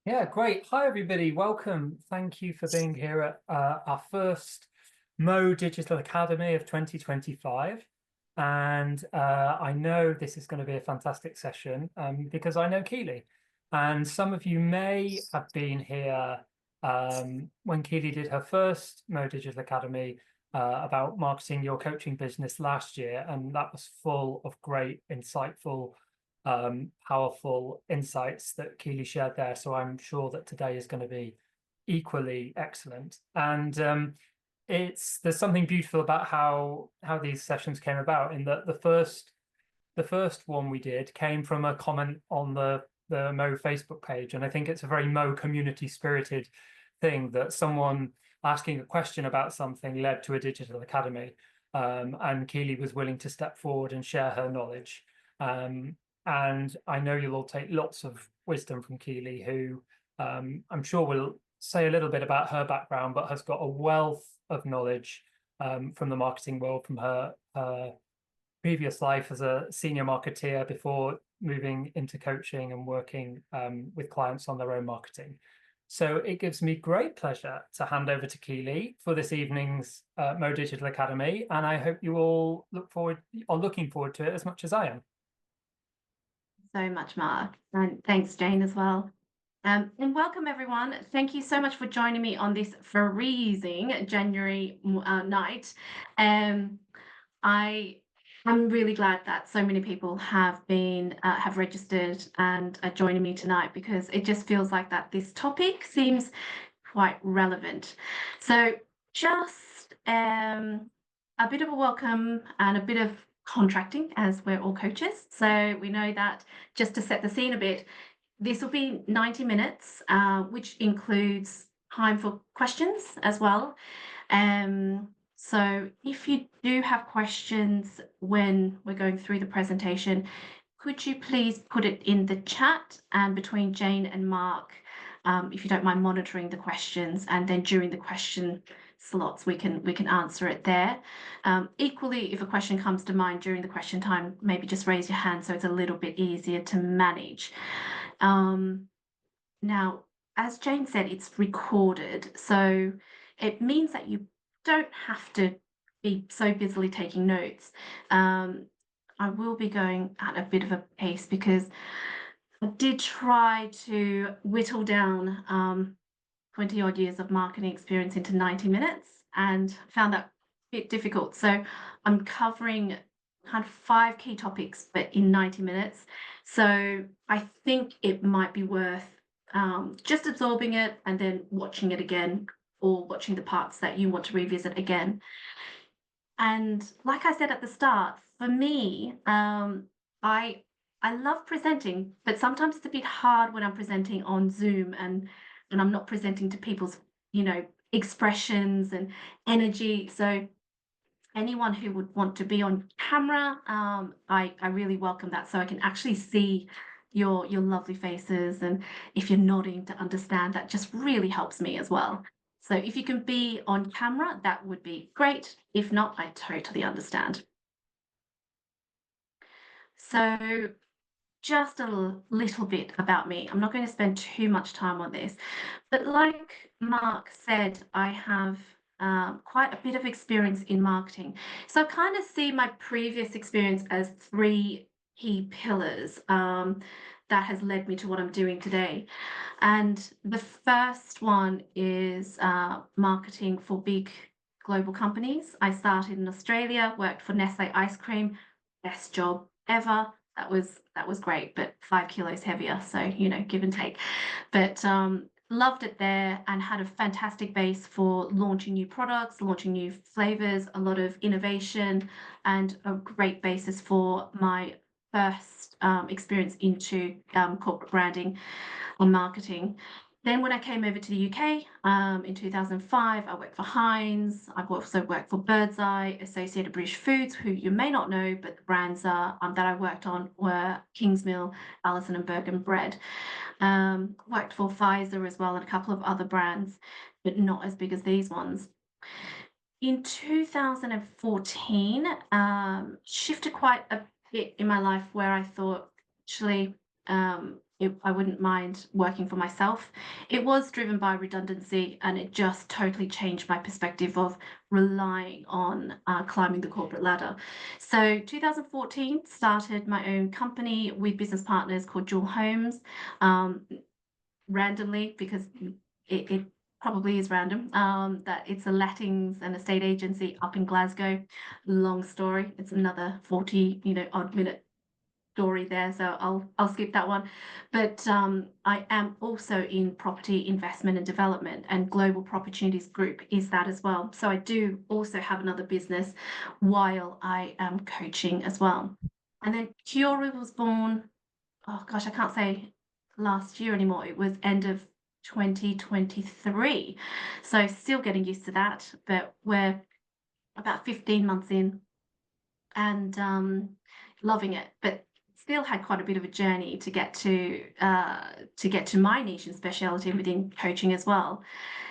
Yeah, great. Hi, everybody. Welcome. Thank you for being here at our first MOE Digital Academy of 2025. And I know this is going to be a fantastic session because I know Keeley. And some of you may have been here when Keeley did her first MOE Digital Academy about marketing your coaching business last year. And that was full of great, insightful powerful insights that Keeley shared there. So I'm sure that today is going to be equally excellent. And there's something beautiful about how these sessions came about. In that the first one we did came from a comment on the Mo Facebook page, and I think it's a very Mo community spirited thing that someone asking a question about something led to a digital academy, and Keeley was willing to step forward and share her knowledge. Um, and I know you'll all take lots of wisdom from Keeley, who I'm sure will say a little bit about her background, but has got a wealth of knowledge from the marketing world, from her previous life as a senior marketeer before moving into coaching and working with clients on their own marketing. So it gives me great pleasure to hand over to Keeley for this evening's Mo Digital Academy, and I hope you all are looking forward to it as much as I am. So much, Mark. And thanks, Jane, as well. And welcome, everyone. Thank you so much for joining me on this freezing January night. I'm really glad that so many people have registered and are joining me tonight, because it just feels like that this topic seems quite relevant. So just a bit of a welcome and a bit of contracting, as we're all coaches. So we know that, just to set the scene a bit, this will be 90 minutes, which includes time for questions as well. So if you do have questions when we're going through the presentation, could you please put it in the chat and between Jane and Mark, if you don't mind monitoring the questions, and then during the question slots we can answer it there. Equally, if a question comes to mind during the question time, maybe just raise your hand so it's a little bit easier to manage. Now, as Jane said, it's recorded, so it means that you don't have to be so busily taking notes. I will be going at a bit of a pace because I did try to whittle down 20 odd years of marketing experience into 90 minutes and found that a bit difficult. So I'm covering kind of 5 key topics, but in 90 minutes. So I think it might be worth just absorbing it and then watching it again, or watching the parts that you want to revisit again. And like I said at the start, for me, I love presenting, but sometimes it's a bit hard when I'm presenting on Zoom and I'm not presenting to people's, expressions and energy. So anyone who would want to be on camera, I really welcome that, so I can actually see your lovely faces, and if you're nodding to understand, that just really helps me as well. So if you can be on camera, that would be great. If not, I totally understand. So just a little bit about me. I'm not going to spend too much time on this, but like Mark said, I have quite a bit of experience in marketing. So I kind of see my previous experience as 3 key pillars that has led me to what I'm doing today. And the first one is marketing for big global companies. I started in Australia, worked for Nestle Ice Cream, best job ever. That was great, but 5 kilos heavier, so give and take. But loved it there and had a fantastic base for launching new products, launching new flavors, a lot of innovation, and a great basis for my first experience into corporate branding and marketing. Then when I came over to the UK in 2005, I worked for Heinz. I've also worked for Birdseye, Associated British Foods, who you may not know, but the brands that I worked on were Kingsmill, Allison and Bergen Bread. Worked for Pfizer as well and a couple of other brands, but not as big as these ones. In 2014, shifted quite a bit in my life where I thought, actually, I wouldn't mind working for myself. It was driven by redundancy, and it just totally changed my perspective of relying on climbing the corporate ladder. So 2014, started my own company with business partners called Jewel Homes, randomly, because it probably is random, that it's a lettings and estate agency up in Glasgow. Long story. It's another 40, odd minute story there, so I'll skip that one. But I am also in property investment and development, and Global Opportunities Group is that as well. So I do also have another business while I am coaching as well. And then KiAura was born, oh gosh, I can't say last year anymore. It was end of 2023. So still getting used to that, but we're about 15 months in, and loving it. But still had quite a bit of a journey to get to my niche and speciality within coaching as well.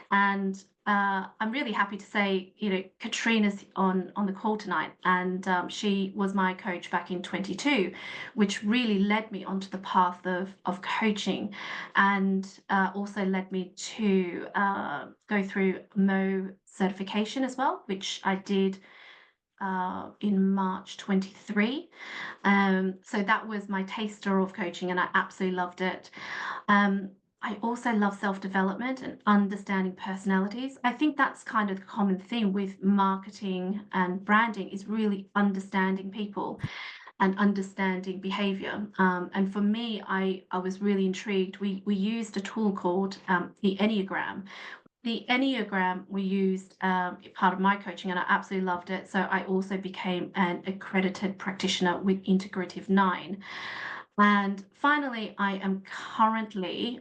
And I'm really happy to say, Katrina's on the call tonight, and she was my coach back in 22, which really led me onto the path of coaching, and also led me to go through MOE certification as well, which I did in March 23. So that was my taster of coaching, and I absolutely loved it. I also love self-development and understanding personalities. I think that's kind of the common theme with marketing and branding, is really understanding people and understanding behavior. And for me, I was really intrigued. We used a tool called the Enneagram. The Enneagram we used part of my coaching, and I absolutely loved it. So I also became an accredited practitioner with Integrative 9. And finally, I am currently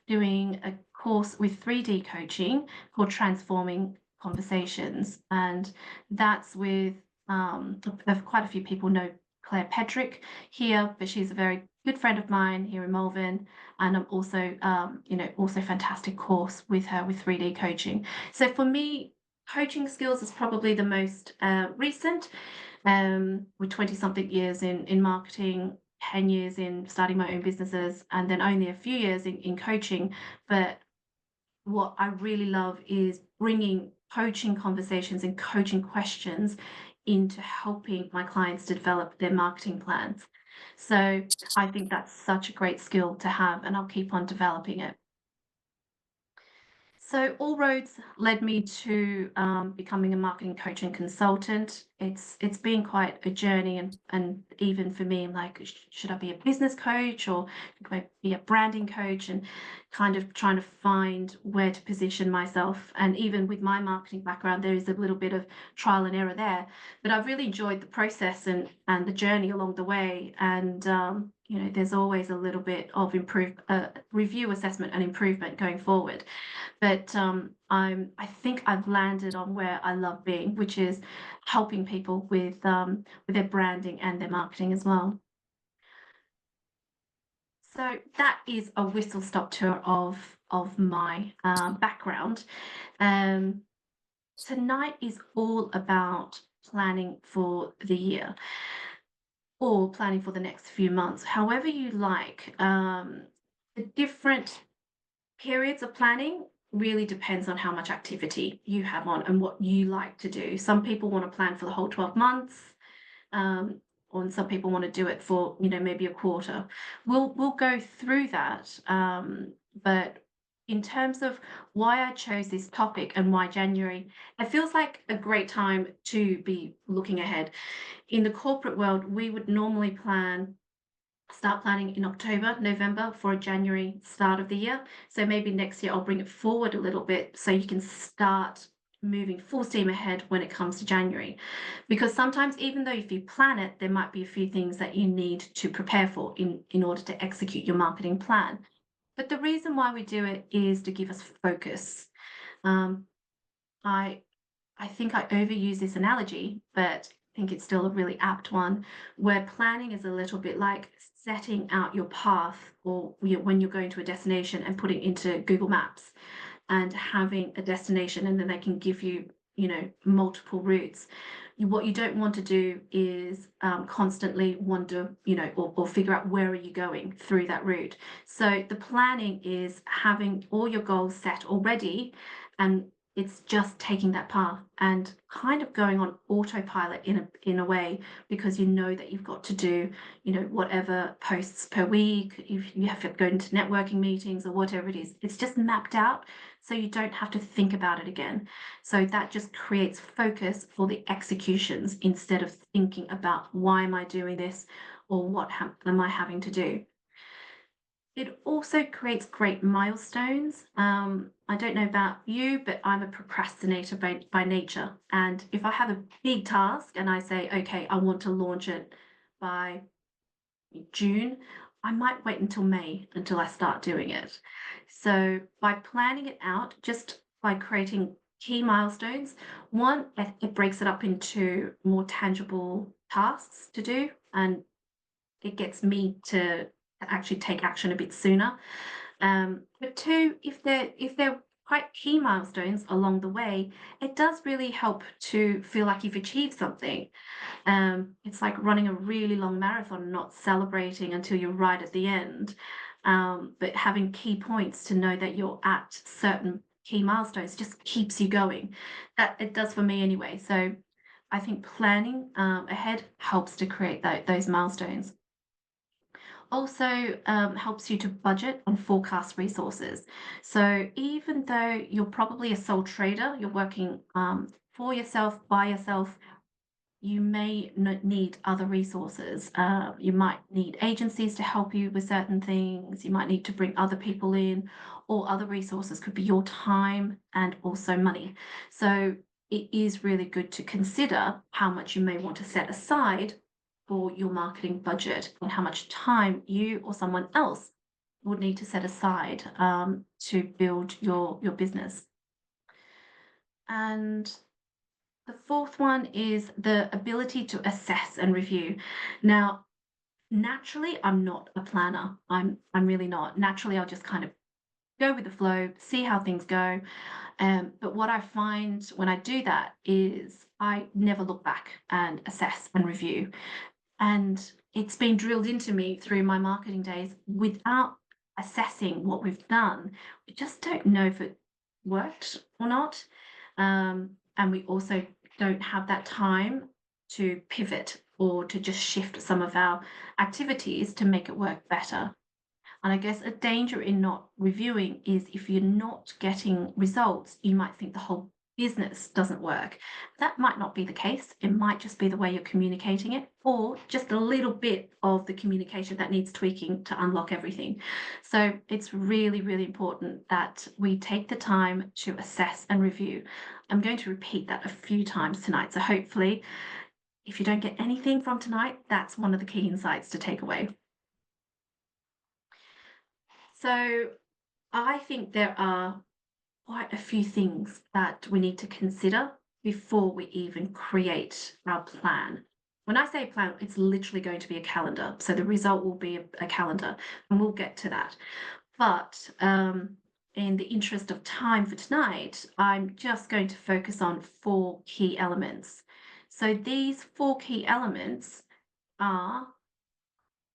doing a course with 3D coaching called Transforming Conversations. And that's with quite a few people know Claire Pedrick here, but she's a very good friend of mine here in Melbourne. And I'm also, also fantastic course with her with 3D coaching. So for me, coaching skills is probably the most recent, with 20-something years in marketing, 10 years in starting my own businesses, and then only a few years in coaching. But what I really love is bringing coaching conversations and coaching questions into helping my clients to develop their marketing plans. So I think that's such a great skill to have, and I'll keep on developing it. So all roads led me to becoming a marketing coach and consultant. It's been quite a journey, and even for me, I'm like, should I be a business coach, or should I be a branding coach, and kind of trying to find where to position myself. And even with my marketing background, there is a little bit of trial and error there. But I've really enjoyed the process and the journey along the way. And there's always a little bit of review, assessment, and improvement going forward. But I think I've landed on where I love being, which is helping people with their branding and their marketing as well. So that is a whistle-stop tour of my background. Tonight is all about planning for the year, or planning for the next few months, however you like. The different periods of planning really depends on how much activity you have on and what you like to do. Some people want to plan for the whole 12 months, or some people want to do it for, maybe a quarter. We'll go through that. But in terms of why I chose this topic and why January, it feels like a great time to be looking ahead. In the corporate world, we would normally start planning in October, November for a January start of the year. So maybe next year I'll bring it forward a little bit so you can start moving full steam ahead when it comes to January. Because sometimes, even though if you plan it, there might be a few things that you need to prepare for in order to execute your marketing plan. But the reason why we do it is to give us focus. I think I overuse this analogy, but I think it's still a really apt one, where planning is a little bit like setting out your path, or when you're going to a destination and putting into Google Maps and having a destination, and then they can give you, multiple routes. What you don't want to do is constantly wonder, or figure out where are you going through that route. So the planning is having all your goals set already, and it's just taking that path and kind of going on autopilot in a way, because you know that you've got to do, whatever posts per week, if you have to go into networking meetings or whatever it is. It's just mapped out, so you don't have to think about it again. So that just creates focus for the executions instead of thinking about why am I doing this or what am I having to do. It also creates great milestones. I don't know about you, but I'm a procrastinator by nature. And if I have a big task and I say, okay, I want to launch it by June, I might wait until May until I start doing it. So by planning it out, just by creating key milestones, one, it breaks it up into more tangible tasks to do, and it gets me to actually take action a bit sooner. But two, if they're quite key milestones along the way, it does really help to feel like you've achieved something. It's like running a really long marathon, not celebrating until you're right at the end, but having key points to know that you're at certain key milestones just keeps you going. That it does for me anyway. So I think planning ahead helps to create those milestones. Also helps you to budget and forecast resources. So even though you're probably a sole trader, you're working for yourself, by yourself, you may need other resources. You might need agencies to help you with certain things. You might need to bring other people in, or other resources could be your time and also money. So it is really good to consider how much you may want to set aside for your marketing budget, and how much time you or someone else would need to set aside to build your business. And the fourth one is the ability to assess and review. Now, naturally, I'm not a planner. I'm really not. Naturally, I'll just kind of go with the flow, see how things go. But what I find when I do that is I never look back and assess and review. And it's been drilled into me through my marketing days. Without assessing what we've done, we just don't know if it worked or not. And we also don't have that time to pivot or to just shift some of our activities to make it work better. And I guess a danger in not reviewing is if you're not getting results, you might think the whole business doesn't work. That might not be the case. It might just be the way you're communicating it, or just a little bit of the communication that needs tweaking to unlock everything. So it's really, really important that we take the time to assess and review. I'm going to repeat that a few times tonight. So hopefully, if you don't get anything from tonight, that's one of the key insights to take away. So I think there are quite a few things that we need to consider before we even create our plan. When I say plan, it's literally going to be a calendar. So the result will be a calendar, and we'll get to that. But in the interest of time for tonight, I'm just going to focus on 4 key elements. So these 4 key elements are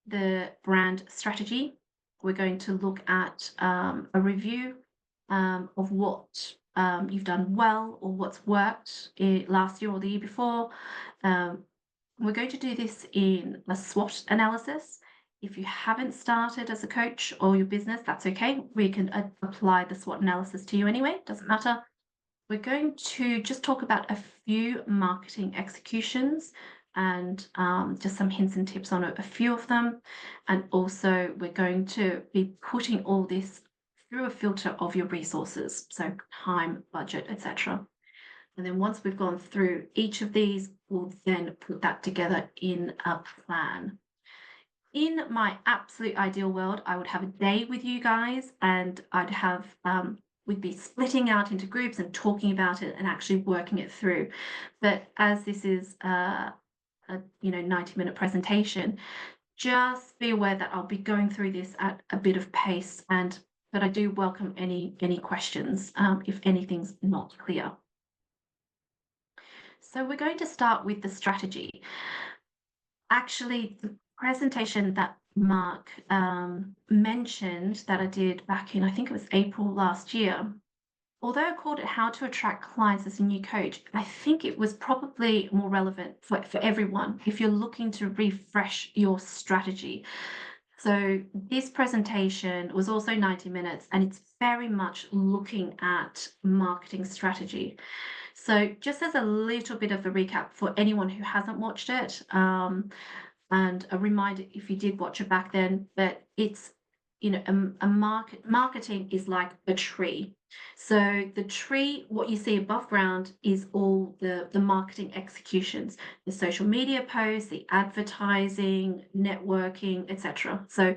the brand strategy. We're going to look at a review of what you've done well or what's worked last year or the year before. We're going to do this in a SWOT analysis. If you haven't started as a coach or your business, that's okay. We can apply the SWOT analysis to you anyway, doesn't matter. We're going to just talk about a few marketing executions and just some hints and tips on a few of them. And also we're going to be putting all this through a filter of your resources, so time, budget, etc. And then once we've gone through each of these, we'll then put that together in a plan. In my absolute ideal world, I would have a day with you guys, and I'd have we'd be splitting out into groups and talking about it and actually working it through. But as this is a 90-minute presentation, just be aware that I'll be going through this at a bit of pace, but I do welcome any questions if anything's not clear. So we're going to start with the strategy. Actually, the presentation that Mark mentioned that I did back in, I think it was April last year, although I called it How to Attract Clients as a New Coach, I think it was probably more relevant for everyone if you're looking to refresh your strategy. So this presentation was also 90 minutes, and it's very much looking at marketing strategy. So just as a little bit of a recap for anyone who hasn't watched it, and a reminder if you did watch it back then, that it's, marketing is like a tree. So the tree, what you see above ground is all the marketing executions, the social media posts, the advertising, networking, etc. So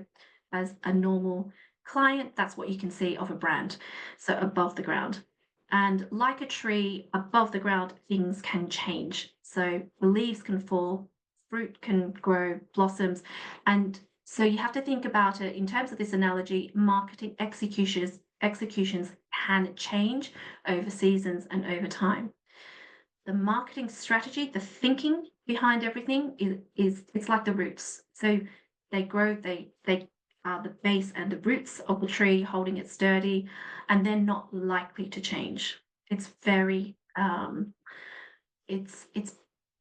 as a normal client, that's what you can see of a brand. So above the ground. And like a tree above the ground, things can change. So the leaves can fall, fruit can grow, blossoms. And so you have to think about it in terms of this analogy, marketing executions can change over seasons and over time. The marketing strategy, the thinking behind everything is it's like the roots. So they grow, they are the base and the roots of the tree holding it sturdy, and they're not likely to change. It's very it's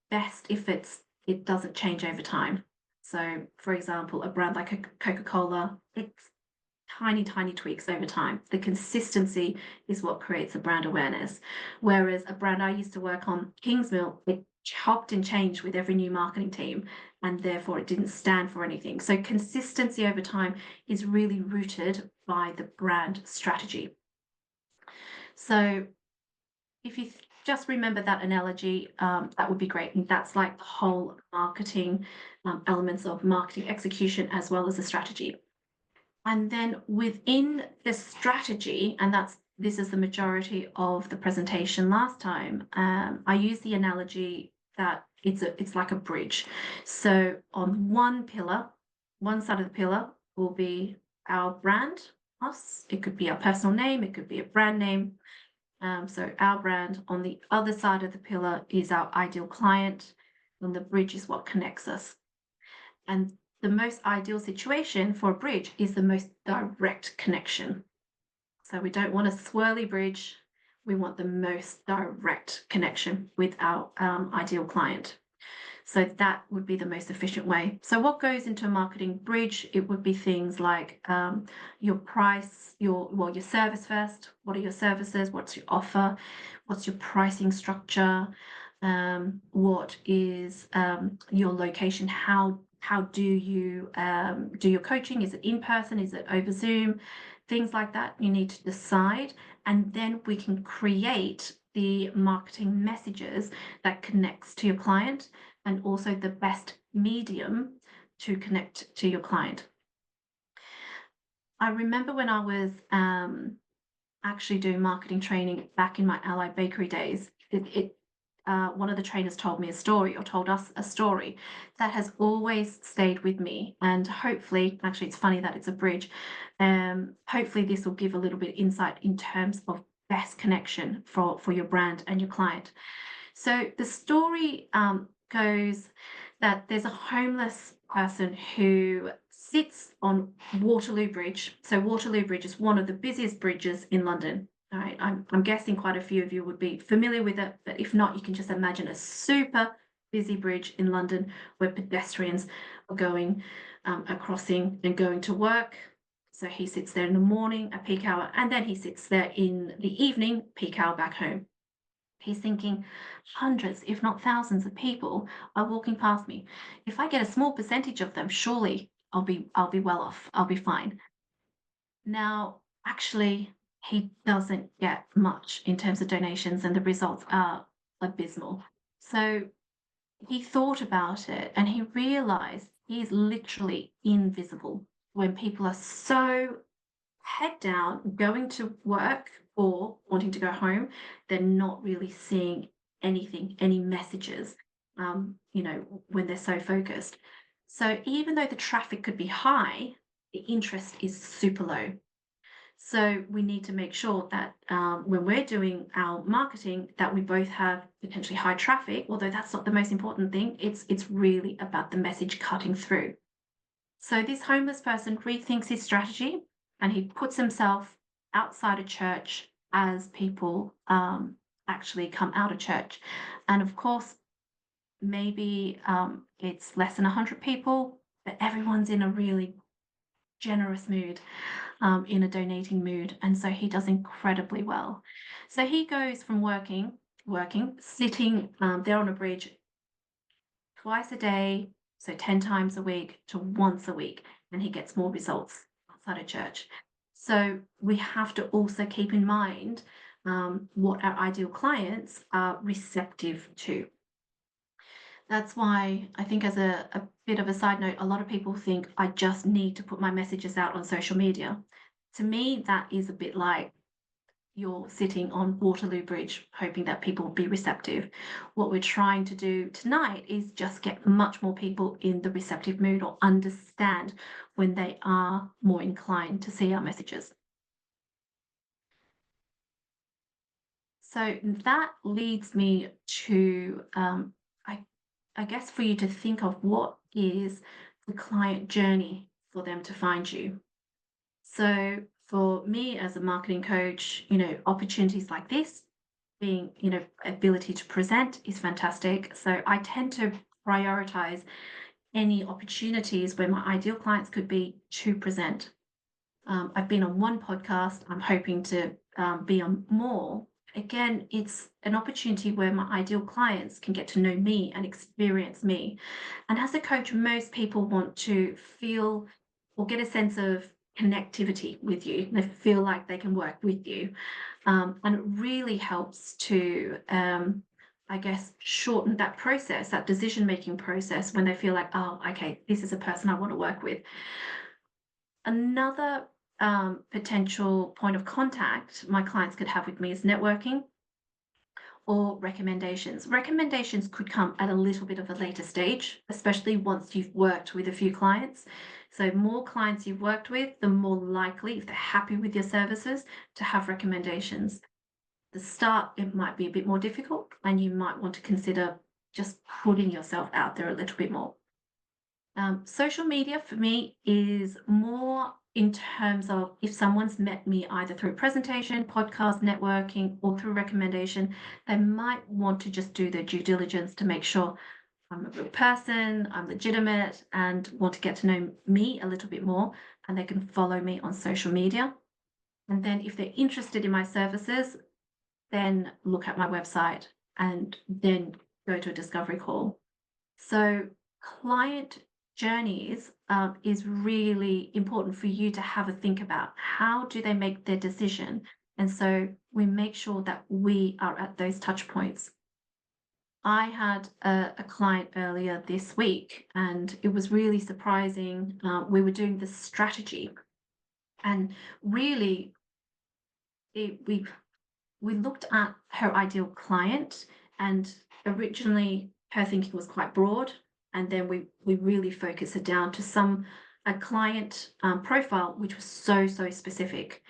best if it doesn't change over time. So for example, a brand like a Coca-Cola, it's tiny, tiny tweaks over time. The consistency is what creates a brand awareness. Whereas a brand I used to work on, Kingsmill, it chopped and changed with every new marketing team, and therefore it didn't stand for anything. So consistency over time is really rooted by the brand strategy. So if you just remember that analogy, that would be great. And that's like the whole marketing elements of marketing execution as well as the strategy. And then within the strategy, and this is the majority of the presentation last time, I use the analogy that it's like a bridge. So on one pillar, one side of the pillar will be our brand, us. It could be our personal name, it could be a brand name. So our brand. On the other side of the pillar is our ideal client, and the bridge is what connects us. And the most ideal situation for a bridge is the most direct connection. So we don't want a swirly bridge. We want the most direct connection with our ideal client. So that would be the most efficient way. So what goes into a marketing bridge? It would be things like your price, your service first. What are your services? What's your offer? What's your pricing structure? What is your location? How do you do your coaching? Is it in person? Is it over Zoom? Things like that you need to decide, and then we can create the marketing messages that connects to your client, and also the best medium to connect to your client. I remember when I was actually doing marketing training back in my Allied Bakery days, one of the trainers told me a story, or told us a story that has always stayed with me. And hopefully, actually, it's funny that it's a bridge. Hopefully this will give a little bit of insight in terms of best connection for your brand and your client. So the story goes that there's a homeless person who sits on Waterloo Bridge. So Waterloo Bridge is one of the busiest bridges in London. All right, I'm guessing quite a few of you would be familiar with it, but if not, you can just imagine a super busy bridge in London where pedestrians are going, crossing and going to work. So he sits there in the morning at peak hour, and then he sits there in the evening, peak hour, back home. He's thinking hundreds, if not thousands of people are walking past me. If I get a small percentage of them, surely I'll be well off. I'll be fine. Now, actually, he doesn't get much in terms of donations, and the results are abysmal. So he thought about it, and he realized he's literally invisible when people are so head down going to work or wanting to go home. They're not really seeing anything, any messages, when they're so focused. So even though the traffic could be high, the interest is super low. So we need to make sure that when we're doing our marketing, that we both have potentially high traffic, although that's not the most important thing. It's really about the message cutting through. So this homeless person rethinks his strategy and he puts himself outside a church as people actually come out of church. And of course, maybe it's less than 100 people, but everyone's in a really generous mood, in a donating mood. And so he does incredibly well. So he goes from working, sitting there on a bridge twice a day, so 10 times a week, to once a week, and he gets more results outside of church. So we have to also keep in mind what our ideal clients are receptive to. That's why I think, as a bit of a side note, a lot of people think I just need to put my messages out on social media. To me, that is a bit like you're sitting on Waterloo Bridge hoping that people will be receptive. What we're trying to do tonight is just get much more people in the receptive mood, or understand when they are more inclined to see our messages. So that leads me to, I guess, for you to think of what is the client journey for them to find you. So for me as a marketing coach, opportunities like this, being, ability to present is fantastic. So I tend to prioritize any opportunities where my ideal clients could be to present. I've been on one podcast. I'm hoping to be on more. Again, it's an opportunity where my ideal clients can get to know me and experience me. And as a coach, most people want to feel or get a sense of connectivity with you. They feel like they can work with you. And it really helps to, I guess, shorten that process, that decision-making process, when they feel like, oh, okay, this is a person I want to work with. Another potential point of contact my clients could have with me is networking or recommendations. Recommendations could come at a little bit of a later stage, especially once you've worked with a few clients. So more clients you've worked with, the more likely, if they're happy with your services, to have recommendations. The start, it might be a bit more difficult, and you might want to consider just putting yourself out there a little bit more. Social media for me is more in terms of, if someone's met me either through a presentation, podcast, networking, or through recommendation, they might want to just do their due diligence to make sure I'm a real person, I'm legitimate, and want to get to know me a little bit more, and they can follow me on social media. And then if they're interested in my services, then look at my website and then go to a discovery call. So client journeys is really important for you to have a think about. How do they make their decision? And so we make sure that we are at those touch points. I had a client earlier this week, and it was really surprising. We were doing this strategy, and really we looked at her ideal client, and originally her thinking was quite broad, and then we really focused it down to a client profile which was so specific.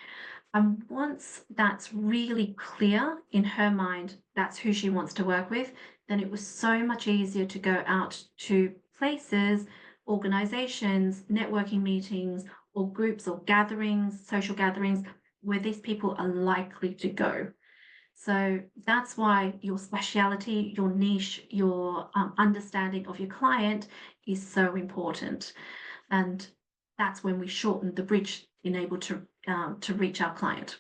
And once that's really clear in her mind, that's who she wants to work with, then it was so much easier to go out to places, organizations, networking meetings, or groups or gatherings, social gatherings, where these people are likely to go. So that's why your speciality, your niche, your understanding of your client is so important. And that's when we shorten the bridge in able to reach our client.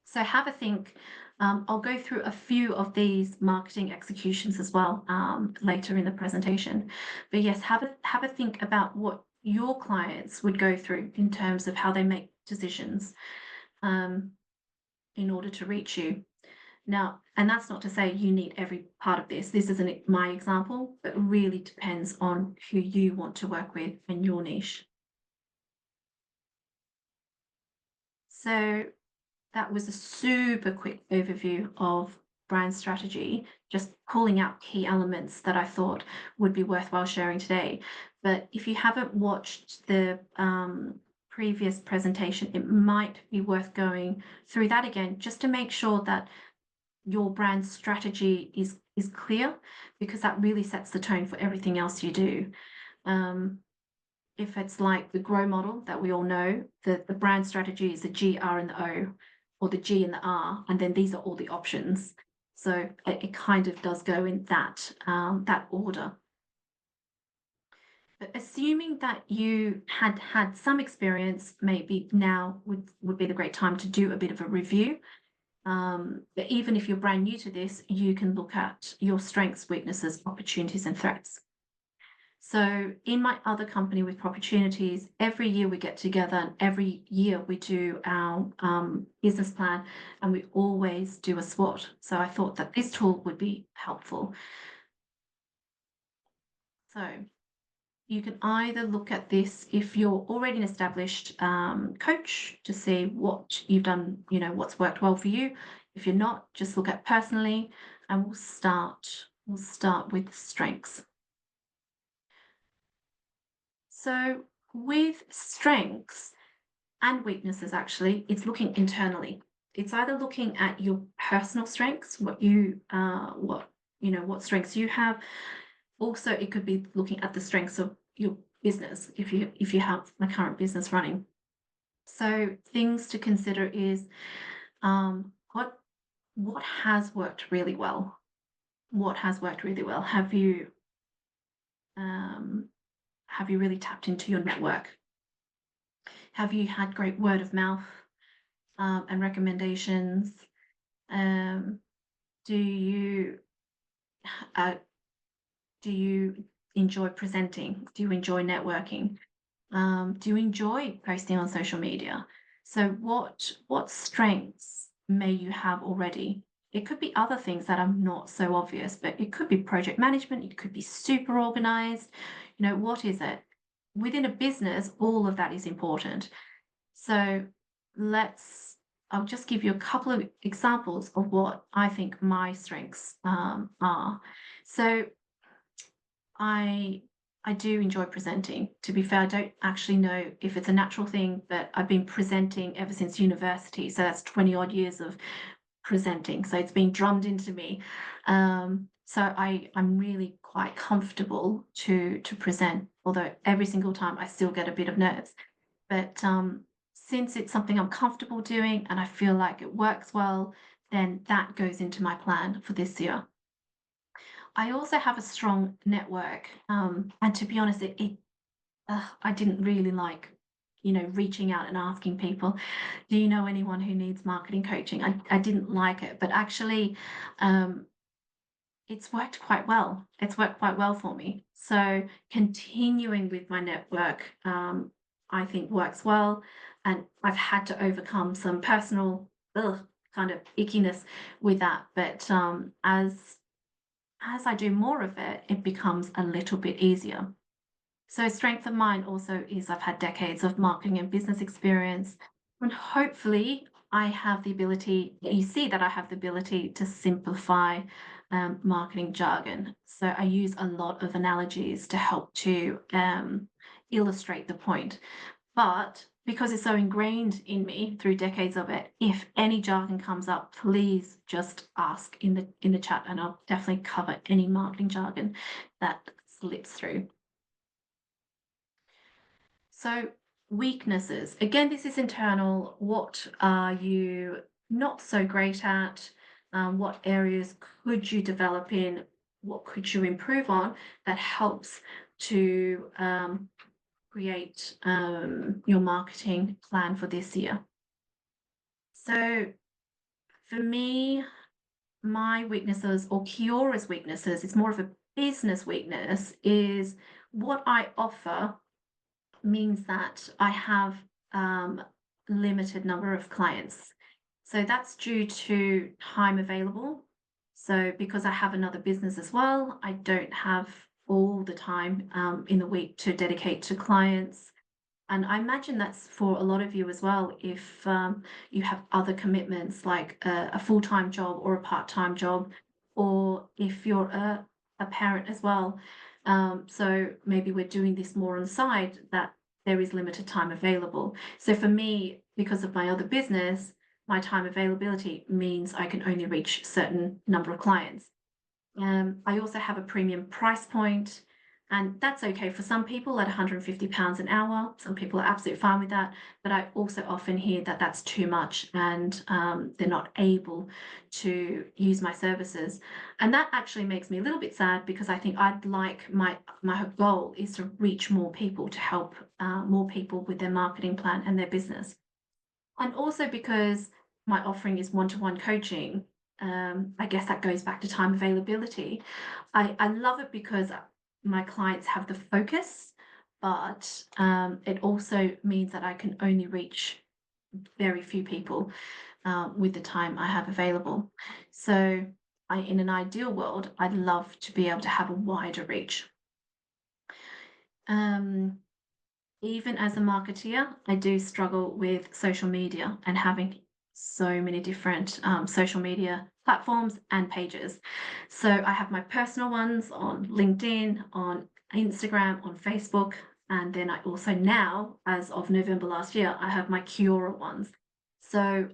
So have a think. I'll go through a few of these marketing executions as well later in the presentation. But yes, have a think about what your clients would go through in terms of how they make decisions in order to reach you. Now, and that's not to say you need every part of this. This isn't my example, but really depends on who you want to work with and your niche. So that was a super quick overview of brand strategy, just pulling out key elements that I thought would be worthwhile sharing today. But if you haven't watched the previous presentation, it might be worth going through that again, just to make sure that your brand strategy is clear, because that really sets the tone for everything else you do. If it's like the GROW model that we all know, the brand strategy is the G, R, and the O, or the G and the R, and then these are all the options. So it kind of does go in that order. But assuming that you had some experience, maybe now would be the great time to do a bit of a review. But even if you're brand new to this, you can look at your strengths, weaknesses, opportunities, and threats. So in my other company with Opportunities, every year we get together and every year we do our business plan, and we always do a SWOT. So I thought that this tool would be helpful. So you can either look at this if you're already an established coach to see what you've done, what's worked well for you. If you're not, just look at personally, and we'll start with strengths. So with strengths and weaknesses, actually, it's looking internally. It's either looking at your personal strengths, what strengths you have. Also, it could be looking at the strengths of your business if you have a current business running. So things to consider is what has worked really well. What has worked really well? Have you really tapped into your network? Have you had great word of mouth and recommendations? Do you enjoy presenting? Do you enjoy networking? Do you enjoy posting on social media? So what strengths may you have already? It could be other things that are not so obvious, but it could be project management. It could be super organized. What is it? Within a business, all of that is important. So I'll just give you a couple of examples of what I think my strengths are. So I do enjoy presenting. To be fair, I don't actually know if it's a natural thing, but I've been presenting ever since university. So that's 20 odd years of presenting. So it's been drummed into me. So I'm really quite comfortable to present, although every single time I still get a bit of nerves. But since it's something I'm comfortable doing and I feel like it works well, then that goes into my plan for this year. I also have a strong network, and to be honest, I didn't really like, reaching out and asking people, do you know anyone who needs marketing coaching? I didn't like it, but actually, it's worked quite well. It's worked quite well for me. So continuing with my network, I think works well, and I've had to overcome some personal kind of ickiness with that, but as I do more of it, it becomes a little bit easier. So strength of mine also is I've had decades of marketing and business experience, and hopefully I have the ability, you see that I have the ability to simplify marketing jargon. So I use a lot of analogies to help to illustrate the point. But because it's so ingrained in me through decades of it, if any jargon comes up, please just ask in the chat, and I'll definitely cover any marketing jargon that slips through. So weaknesses. Again, this is internal. What are you not so great at? What areas could you develop in? What could you improve on that helps to create your marketing plan for this year? So for me, my weaknesses, or KiAura's weaknesses, it's more of a business weakness, is what I offer means that I have limited number of clients. So that's due to time available. So because I have another business as well, I don't have all the time in the week to dedicate to clients. And I imagine that's for a lot of you as well, if you have other commitments like a full-time job or a part-time job, or if you're a parent as well. So maybe we're doing this more on the side, that there is limited time available. So for me, because of my other business, my time availability means I can only reach a certain number of clients. I also have a premium price point, and that's okay for some people at £150 an hour. Some people are absolutely fine with that, but I also often hear that that's too much, and they're not able to use my services. And that actually makes me a little bit sad, because I think I'd like my goal is to reach more people, to help more people with their marketing plan and their business. And also because my offering is one-to-one coaching, I guess that goes back to time availability. I love it because my clients have the focus, but it also means that I can only reach very few people with the time I have available. So in an ideal world, I'd love to be able to have a wider reach. Even as a marketeer, I do struggle with social media and having so many different social media platforms and pages. So I have my personal ones on LinkedIn, on Instagram, on Facebook, and then I also now, as of November last year, I have my KiAura ones. So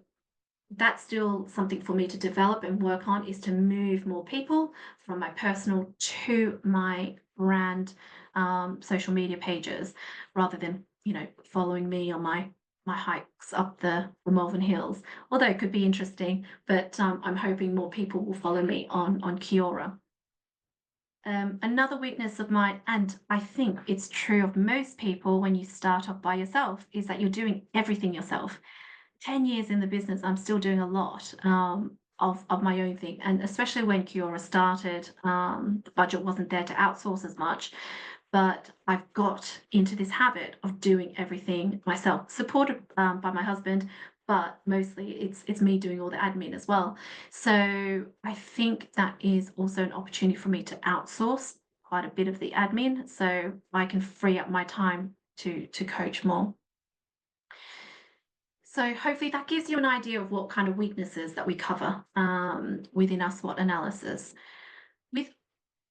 that's still something for me to develop and work on, is to move more people from my personal to my brand social media pages, rather than, following me on my hikes up the Malvern Hills. Although it could be interesting, but I'm hoping more people will follow me on KiAura. Another weakness of mine, and I think it's true of most people when you start off by yourself, is that you're doing everything yourself. 10 years in the business, I'm still doing a lot of my own thing. And especially when KiAura started, the budget wasn't there to outsource as much. But I've got into this habit of doing everything myself, supported by my husband, but mostly it's me doing all the admin as well. So I think that is also an opportunity for me to outsource quite a bit of the admin, so I can free up my time to coach more. So hopefully that gives you an idea of what kind of weaknesses that we cover within our SWOT analysis. With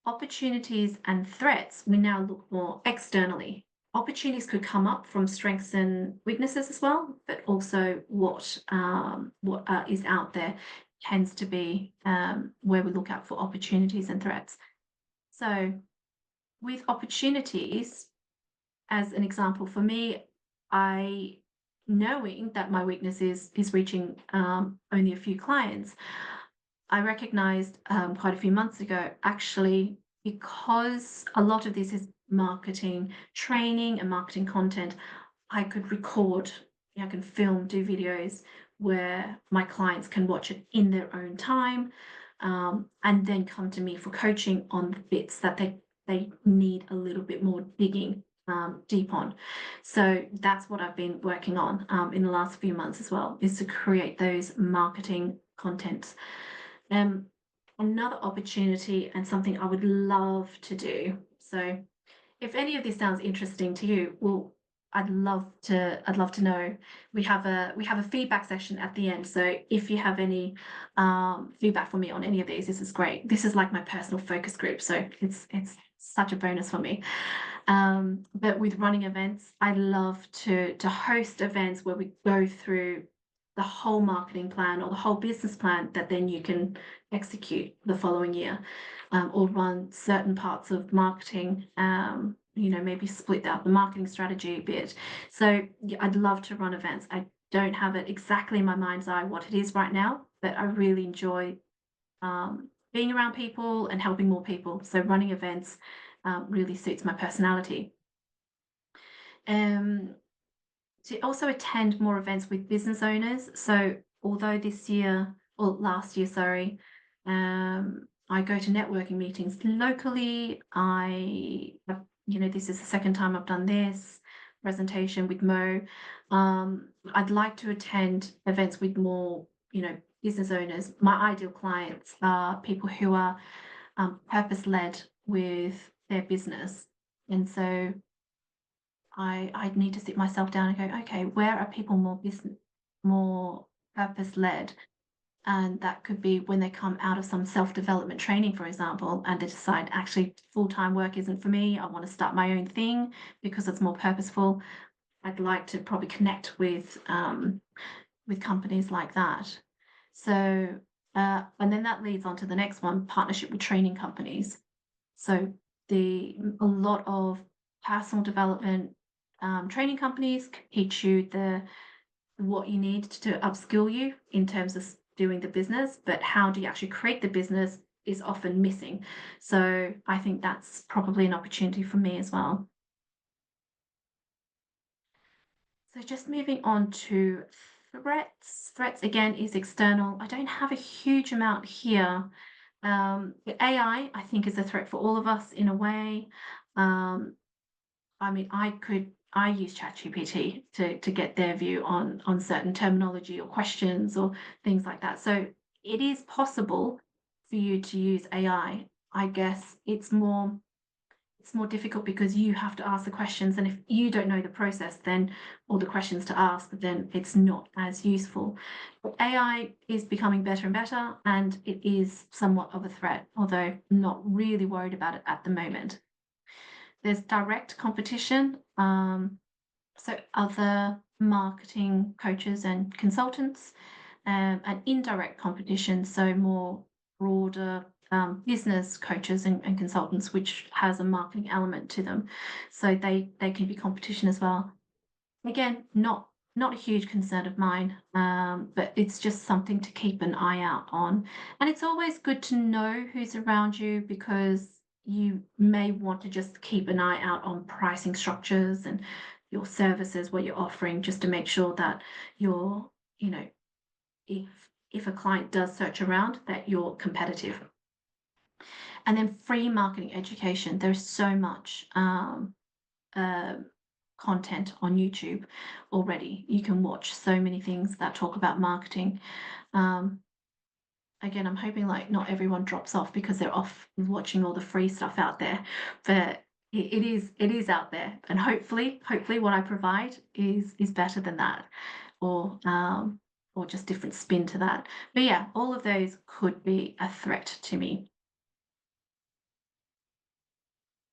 opportunities and threats, we now look more externally. Opportunities could come up from strengths and weaknesses as well, but also what is out there tends to be where we look out for opportunities and threats. So with opportunities, as an example for me, knowing that my weakness is reaching only a few clients, I recognized quite a few months ago, actually, because a lot of this is marketing training and marketing content, I could record, I can film, do videos where my clients can watch it in their own time, and then come to me for coaching on the bits that they need a little bit more digging deep on. So that's what I've been working on in the last few months as well, is to create those marketing contents. Another opportunity and something I would love to do. So if any of this sounds interesting to you, well, I'd love to know. We have a feedback session at the end. So if you have any feedback for me on any of these, this is great. This is like my personal focus group. So it's such a bonus for me. But with running events, I love to host events where we go through the whole marketing plan or the whole business plan that then you can execute the following year, or run certain parts of marketing, maybe split out the marketing strategy a bit. So yeah, I'd love to run events. I don't have it exactly in my mind's eye what it is right now, but I really enjoy being around people and helping more people. So running events really suits my personality. To also attend more events with business owners. So although last year, sorry, I go to networking meetings locally. This is the second time I've done this presentation with Mo. I'd like to attend events with more, business owners. My ideal clients are people who are purpose-led with their business. And so I'd need to sit myself down and go, okay, where are people more purpose-led? And that could be when they come out of some self-development training, for example, and they decide actually full-time work isn't for me. I want to start my own thing because it's more purposeful. I'd like to probably connect with companies like that. So, and then that leads on to the next one, partnership with training companies. So a lot of personal development training companies can teach you what you need to upskill you in terms of doing the business, but how do you actually create the business is often missing. So I think that's probably an opportunity for me as well. So just moving on to threats. Threats again is external. I don't have a huge amount here. But AI, I think, is a threat for all of us in a way. I mean, I use ChatGPT to get their view on certain terminology or questions or things like that. So it is possible for you to use AI. I guess it's more difficult because you have to ask the questions, and if you don't know the process, then or the questions to ask, then it's not as useful. But AI is becoming better and better, and it is somewhat of a threat, although not really worried about it at the moment. There's direct competition. So other marketing coaches and consultants, and indirect competition, so more broader business coaches and consultants, which has a marketing element to them. So they can be competition as well. Again, not a huge concern of mine, but it's just something to keep an eye out on. And it's always good to know who's around you, because you may want to just keep an eye out on pricing structures and your services, what you're offering, just to make sure that you're, if a client does search around, that you're competitive. And then free marketing education. There's so much content on YouTube already. You can watch so many things that talk about marketing. Again, I'm hoping like not everyone drops off because they're off watching all the free stuff out there, but it is out there, and hopefully what I provide is better than that, or just different spin to that. But yeah, all of those could be a threat to me.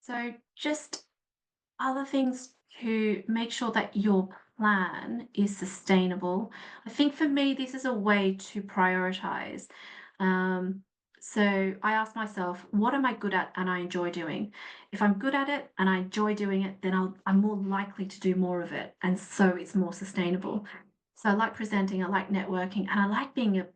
So just other things to make sure that your plan is sustainable. I think for me, this is a way to prioritize. So I ask myself, what am I good at and I enjoy doing? If I'm good at it and I enjoy doing it, then I'm more likely to do more of it. And so it's more sustainable. So I like presenting, I like networking, and I like being a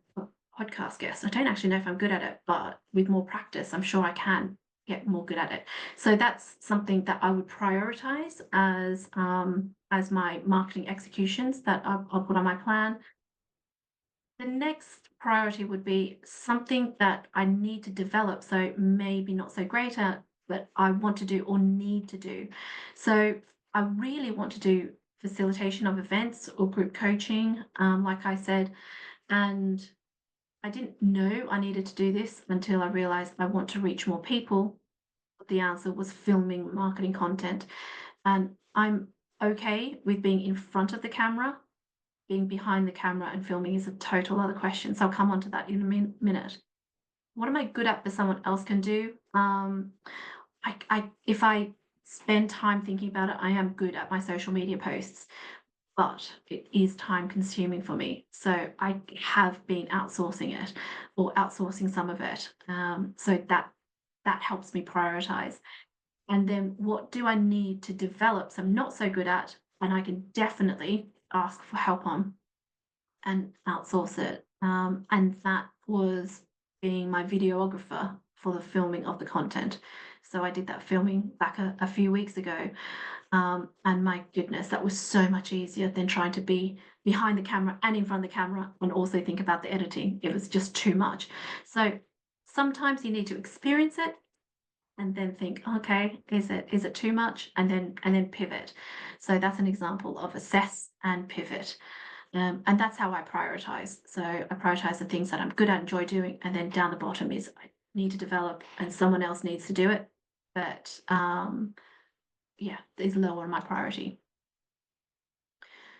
podcast guest. I don't actually know if I'm good at it, but with more practice, I'm sure I can get more good at it. So that's something that I would prioritize as my marketing executions that I'll put on my plan. The next priority would be something that I need to develop, so maybe not so great at, but I want to do or need to do. So I really want to do facilitation of events or group coaching, like I said, and I didn't know I needed to do this until I realized I want to reach more people. The answer was filming marketing content. And I'm okay with being in front of the camera. Being behind the camera and filming is a total other question. So I'll come on to that in a minute. What am I good at that someone else can do? If I spend time thinking about it, I am good at my social media posts, but it is time consuming for me. So I have been outsourcing it, or outsourcing some of it. So that helps me prioritize. And then what do I need to develop some not so good at, and I can definitely ask for help on and outsource it. And that was being my videographer for the filming of the content. So I did that filming back a few weeks ago. And my goodness, that was so much easier than trying to be behind the camera and in front of the camera and also think about the editing. It was just too much. So sometimes you need to experience it and then think, okay, is it too much? And then pivot. So that's an example of assess and pivot. And that's how I prioritize. So I prioritize the things that I'm good at, enjoy doing, and then down the bottom is I need to develop and someone else needs to do it. But yeah, is lower on my priority.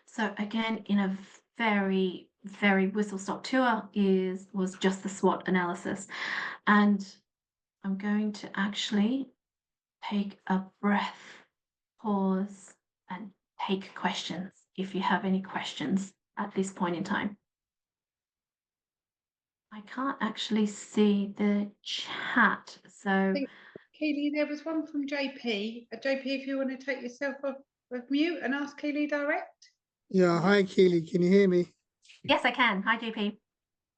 So again, in a very, very whistle-stop tour was just the SWOT analysis. And I'm going to actually take a breath, pause, and take questions if you have any questions at this point in time. I can't actually see the chat, so Keeley, there was one from JP. JP, if you want to take yourself off of mute and ask Keeley direct. Yeah, hi Keeley, can you hear me? yes, I can. Hi, JP.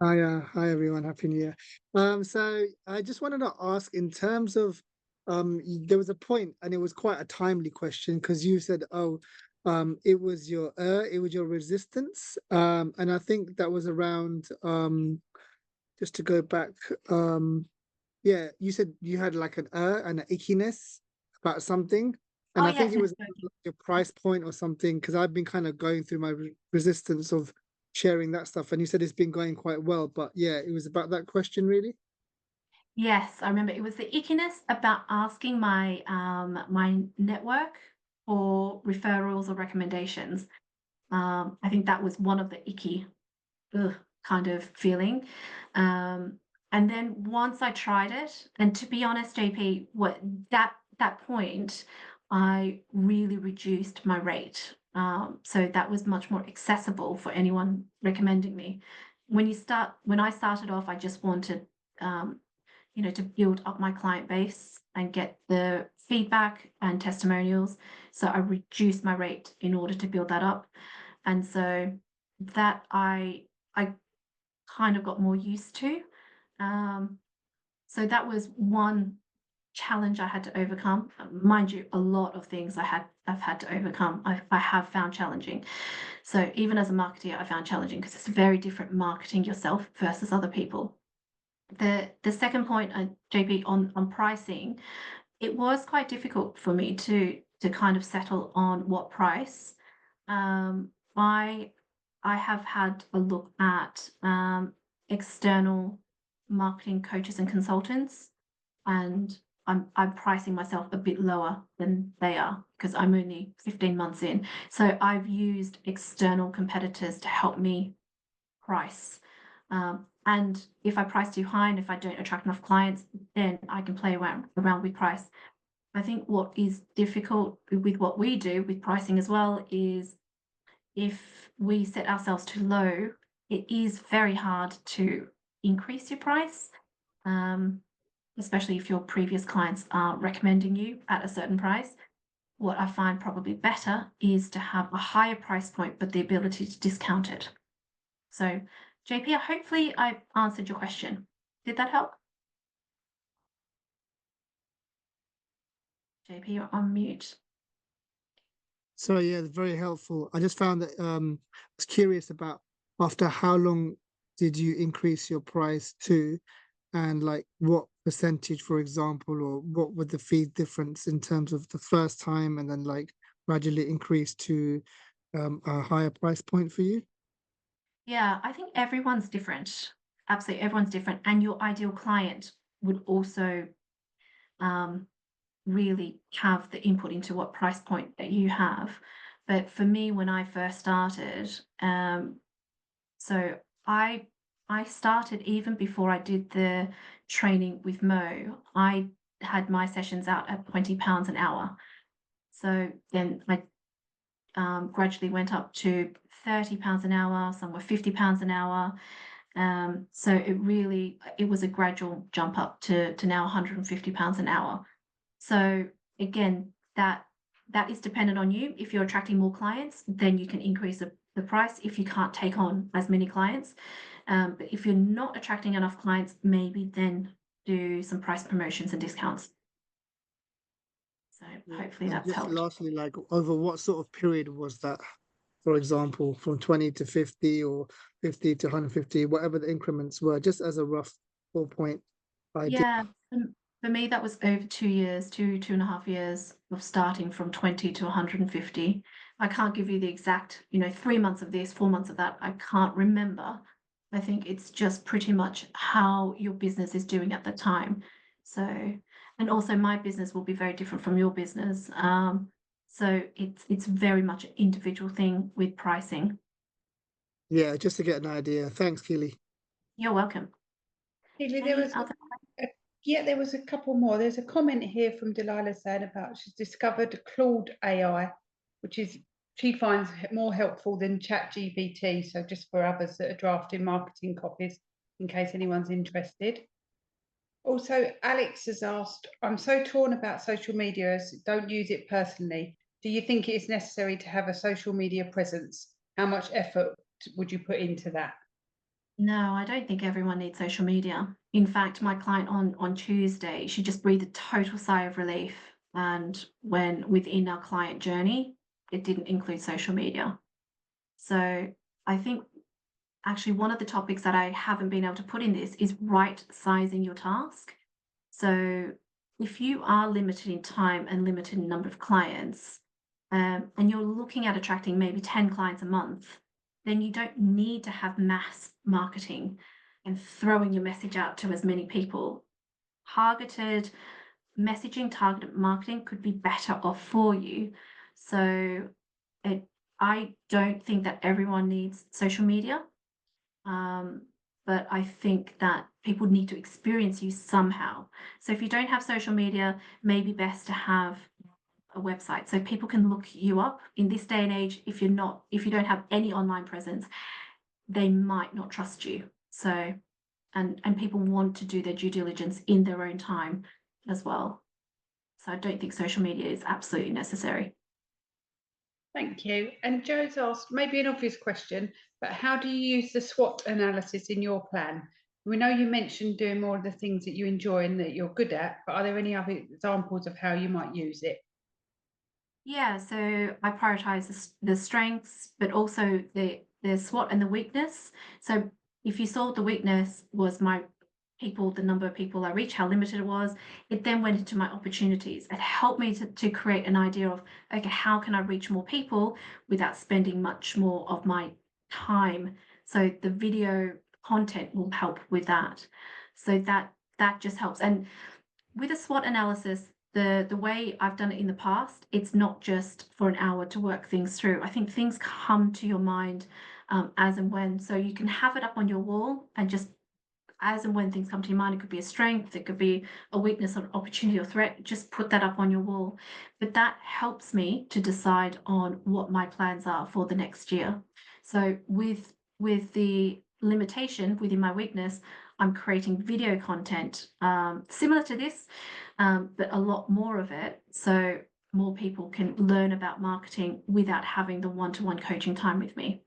Hi everyone, Happy New Year. So I just wanted to ask in terms of there was a point and it was quite a timely question because you said, oh, it was your resistance. And I think that was around just to go back, yeah, you said you had like an and an ickiness about something. And Oh, I think yes, it was no, like your price point or something, because I've been kind of going through my resistance of sharing that stuff. And you said it's been going quite well, but yeah, it was about that question really. yes, I remember it was the ickiness about asking my my network for referrals or recommendations. I think that was one of the icky kind of feeling. And then once I tried it, and to be honest, JP, what that point, I really reduced my rate. So that was much more accessible for anyone recommending me. When I started off, I just wanted, to build up my client base and get the feedback and testimonials. So I reduced my rate in order to build that up. And so that I kind of got more used to. So that was one challenge I had to overcome. Mind you, a lot of things I've had to overcome. I have found challenging. So even as a marketer, I found challenging because it's very different marketing yourself versus other people. The second point, JP, on pricing, it was quite difficult for me to kind of settle on what price. I have had a look at external marketing coaches and consultants, and I'm pricing myself a bit lower than they are because I'm only 15 months in. So I've used external competitors to help me price. And if I price too high and if I don't attract enough clients, then I can play around with price. I think what is difficult with what we do with pricing as well is if we set ourselves too low, it is very hard to increase your price, especially if your previous clients are recommending you at a certain price. What I find probably better is to have a higher price point, but the ability to discount it. So, JP, hopefully I answered your question. Did that help? JP, you're on mute. So yeah, very helpful. I just found that I was curious about after how long did you increase your price to, and like what percentage, for example, or what would the fee difference in terms of the first time and then like gradually increase to a higher price point for you? Yeah, I think everyone's different. Absolutely, everyone's different. And your ideal client would also really have the input into what price point that you have. But for me, when I first started, so I started even before I did the training with Mo. I had my sessions out at £20 an hour. So then I gradually went up to £30 an hour. Some were £50 an hour. So it was a gradual jump up to now £150 an hour. So again, that is dependent on you. If you're attracting more clients, then you can increase the price if you can't take on as many clients. But if you're not attracting enough clients, maybe then do some price promotions and discounts. So hopefully And that's just helped. lastly, like over what sort of period was that? For example, from 20 to 50 or 50 to 150, whatever the increments were, just as a rough 4-point idea. Yeah, for me, that was over 2 years, 2.5 years of starting from 20 to 150. I can't give you the exact, 3 months of this, 4 months of that. I can't remember. I think it's just pretty much how your business is doing at the time. So, and also my business will be very different from your business. So it's very much an individual thing with pricing. Yeah, just to get an idea. Thanks, Keeley. You're welcome. Keeley, Any other there was a couple more. There's a comment here from Delilah saying about she's discovered Claude AI, which is she finds more helpful than ChatGPT. So just for others that are drafting marketing copies, in case anyone's interested. Also, Alex has asked, I'm so torn about social media as don't use it personally. Do you think it is necessary to have a social media presence? How much effort would you put into that? No, I don't think everyone needs social media. In fact, my client on Tuesday, she just breathed a total sigh of relief. And when within our client journey, it didn't include social media. So I think actually one of the topics that I haven't been able to put in this is right sizing your task. So if you are limited in time and limited in number of clients, and you're looking at attracting maybe 10 clients a month, then you don't need to have mass marketing and throwing your message out to as many people. Targeted messaging, targeted marketing could be better off for you. So I don't think that everyone needs social media. But I think that people need to experience you somehow. So if you don't have social media, maybe best to have a website so people can look you up. In this day and age, if you don't have any online presence, they might not trust you. So and people want to do their due diligence in their own time as well. So I don't think social media is absolutely necessary. Thank you. And Joe's asked, maybe an obvious question, but how do you use the SWOT analysis in your plan? We know you mentioned doing more of the things that you enjoy and that you're good at, but are there any other examples of how you might use it? Yeah, so I prioritize the strengths, but also the SWOT and the weakness. So if you saw the weakness was my people, the number of people I reach, how limited it was, it then went into my opportunities. It helped me to create an idea of, okay, how can I reach more people without spending much more of my time? So the video content will help with that. So that just helps. And with a SWOT analysis, the way I've done it in the past, it's not just for an hour to work things through. I think things come to your mind as and when. So you can have it up on your wall and just as and when things come to your mind, it could be a strength, it could be a weakness, an opportunity or threat, just put that up on your wall. But that helps me to decide on what my plans are for the next year. So with the limitation within my weakness, I'm creating video content similar to this, but a lot more of it. So more people can learn about marketing without having the one-to-one coaching time with me.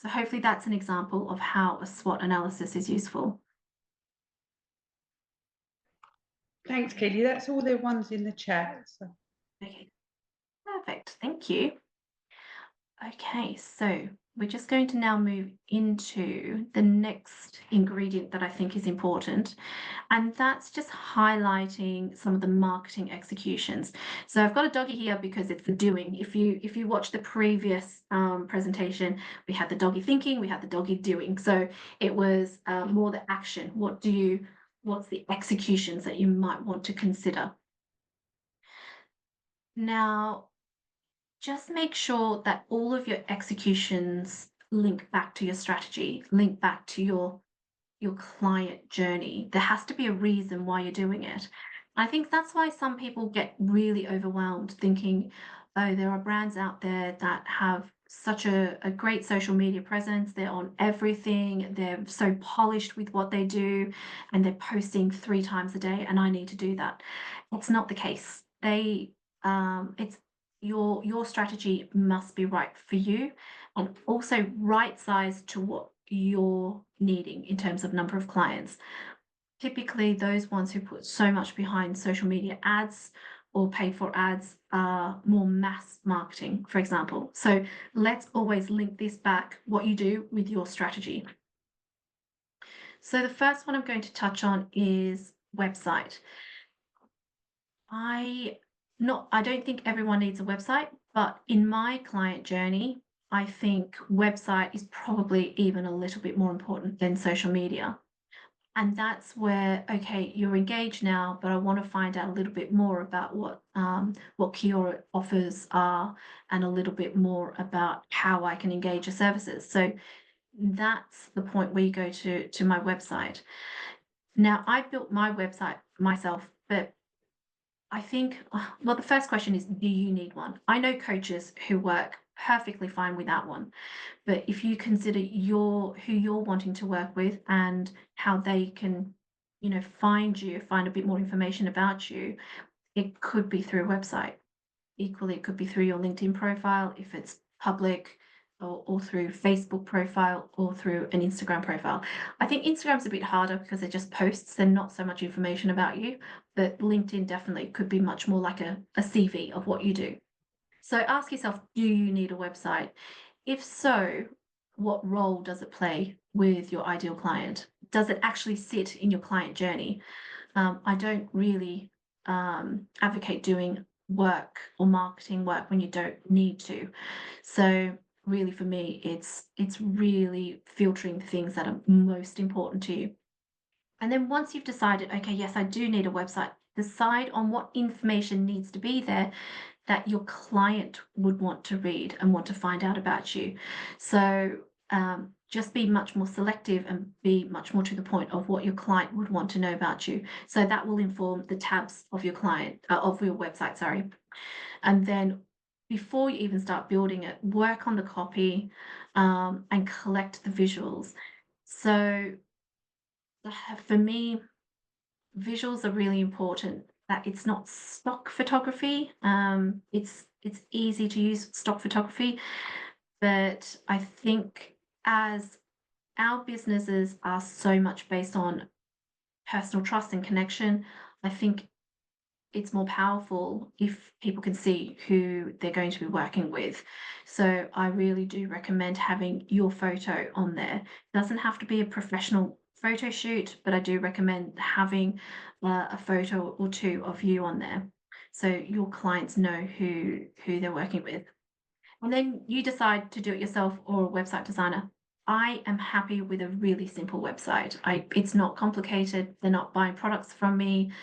So hopefully that's an example of how a SWOT analysis is useful. Thanks, Keeley. That's all the ones in the chat. So. Okay, perfect. Thank you. Okay, so we're just going to now move into the next ingredient that I think is important, and that's just highlighting some of the marketing executions. So I've got a doggy here because it's the doing. If you watch the previous presentation, we had the doggy thinking, we had the doggy doing. So it was more the action. What's the executions that you might want to consider? Now, just make sure that all of your executions link back to your strategy, link back to your client journey. There has to be a reason why you're doing it. I think that's why some people get really overwhelmed thinking, oh, there are brands out there that have such a great social media presence. They're on everything. They're so polished with what they do and they're posting 3 times a day and I need to do that. It's not the case. It's your strategy must be right for you and also right size to what you're needing in terms of number of clients. Typically, those ones who put so much behind social media ads or paid for ads are more mass marketing, for example. So let's always link this back, what you do with your strategy. So the first one I'm going to touch on is website. I don't think everyone needs a website, but in my client journey, I think website is probably even a little bit more important than social media. And that's where, okay, you're engaged now, but I want to find out a little bit more about what KiAura offers are and a little bit more about how I can engage your services. So that's the point where you go to my website. Now, I built my website myself, but I think, well, the first question is, do you need one? I know coaches who work perfectly fine without one, but if you consider who you're wanting to work with and how they can, find a bit more information about you, it could be through a website. Equally, it could be through your LinkedIn profile if it's public, or through Facebook profile, or through an Instagram profile. I think Instagram's a bit harder because they're just posts, they're not so much information about you, but LinkedIn definitely could be much more like a CV of what you do. So ask yourself, do you need a website? If so, what role does it play with your ideal client? Does it actually sit in your client journey? I don't really advocate doing work or marketing work when you don't need to. So really, for me, it's really filtering the things that are most important to you. And then once you've decided, okay, yes, I do need a website, decide on what information needs to be there that your client would want to read and want to find out about you. So just be much more selective and be much more to the point of what your client would want to know about you. So that will inform the tabs of your of your website, sorry. And then before you even start building it, work on the copy and collect the visuals. So for me, visuals are really important. That it's not stock photography. It's easy to use stock photography, but I think as our businesses are so much based on personal trust and connection, I think it's more powerful if people can see who they're going to be working with. So I really do recommend having your photo on there. It doesn't have to be a professional photo shoot, but I do recommend having a photo or two of you on there, so your clients know who they're working with. And then you decide to do it yourself or a website designer. I am happy with a really simple website. It's not complicated. They're not buying products from me.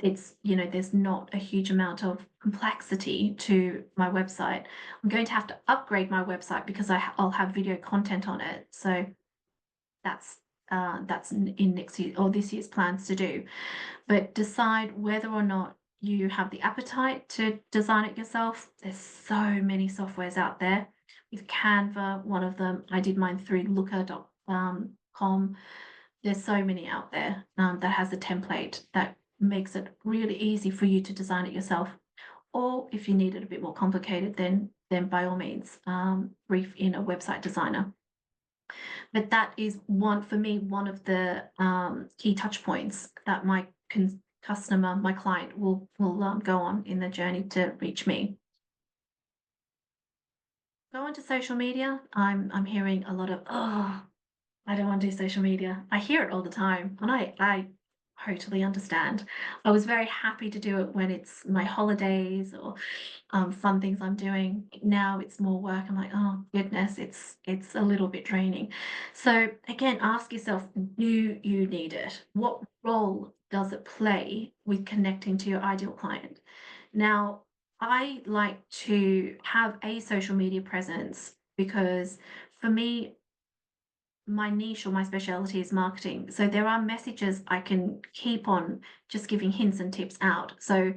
It's, there's not a huge amount of complexity to my website. I'm going to have to upgrade my website because I'll have video content on it. So that's in next year or this year's plans to do. But decide whether or not you have the appetite to design it yourself. There's so many softwares out there. With Canva, one of them, I did mine through looker.com. There's so many out there that has a template that makes it really easy for you to design it yourself. Or if you need it a bit more complicated, then by all means, brief in a website designer. But that is one of the key touch points that my customer, my client will go on in the journey to reach me. Go onto social media. I'm hearing a lot of, oh, I don't want to do social media. I hear it all the time, and I totally understand. I was very happy to do it when it's my holidays or fun things I'm doing. Now it's more work. I'm like, oh goodness, it's a little bit draining. So again, ask yourself, do you need it? What role does it play with connecting to your ideal client? Now, I like to have a social media presence because for me, my niche or my specialty is marketing. So there are messages I can keep on just giving hints and tips out. So,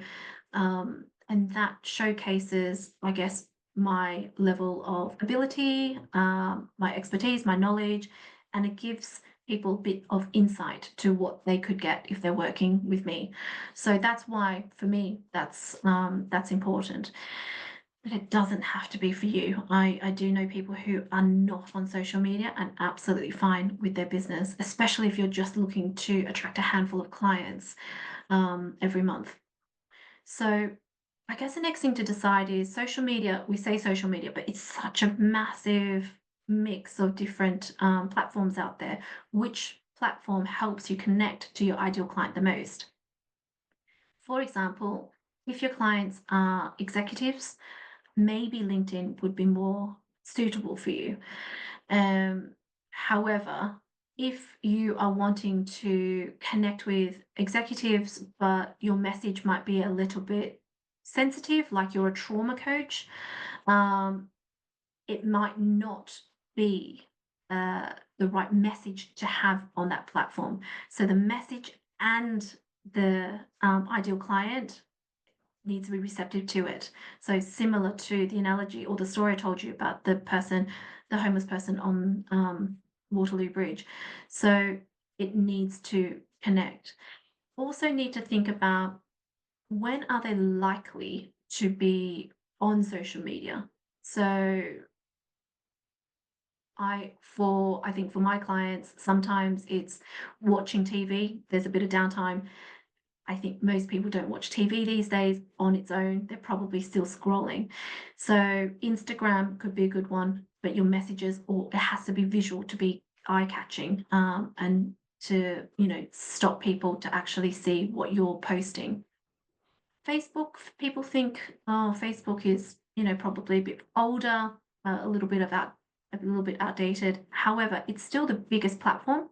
and that showcases, I guess, my level of ability, my expertise, my knowledge, and it gives people a bit of insight to what they could get if they're working with me. So that's why, for me, that's important. But it doesn't have to be for you. I do know people who are not on social media and absolutely fine with their business, especially if you're just looking to attract a handful of clients every month. So I guess the next thing to decide is social media. We say social media, but it's such a massive mix of different platforms out there. Which platform helps you connect to your ideal client the most? For example, if your clients are executives, maybe LinkedIn would be more suitable for you. However, if you are wanting to connect with executives, but your message might be a little bit sensitive, like you're a trauma coach, it might not be the right message to have on that platform. So the message and the ideal client needs to be receptive to it. So similar to the analogy or the story I told you about the homeless person on Waterloo Bridge. So it needs to connect. Also need to think about, when are they likely to be on social media? So I think for my clients, sometimes it's watching TV. There's a bit of downtime. I think most people don't watch TV these days on its own. They're probably still scrolling. So Instagram could be a good one, but your messages, or it has to be visual to be eye-catching, and to, stop people to actually see what you're posting. Facebook, people think, oh, Facebook is, probably a bit older, a little bit outdated. However, it's still the biggest platform.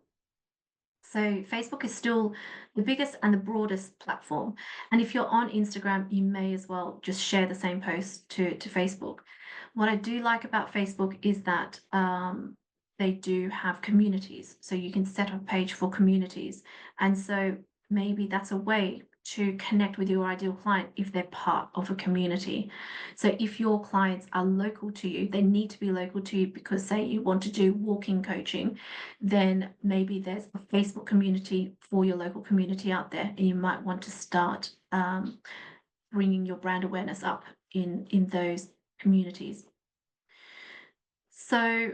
So Facebook is still the biggest and the broadest platform. And if you're on Instagram, you may as well just share the same post to Facebook. What I do like about Facebook is that they do have communities. So you can set up a page for communities. And so maybe that's a way to connect with your ideal client if they're part of a community. So if your clients are local to you, they need to be local to you because, say, you want to do walking coaching, then maybe there's a Facebook community for your local community out there, and you might want to start bringing your brand awareness up in those communities. So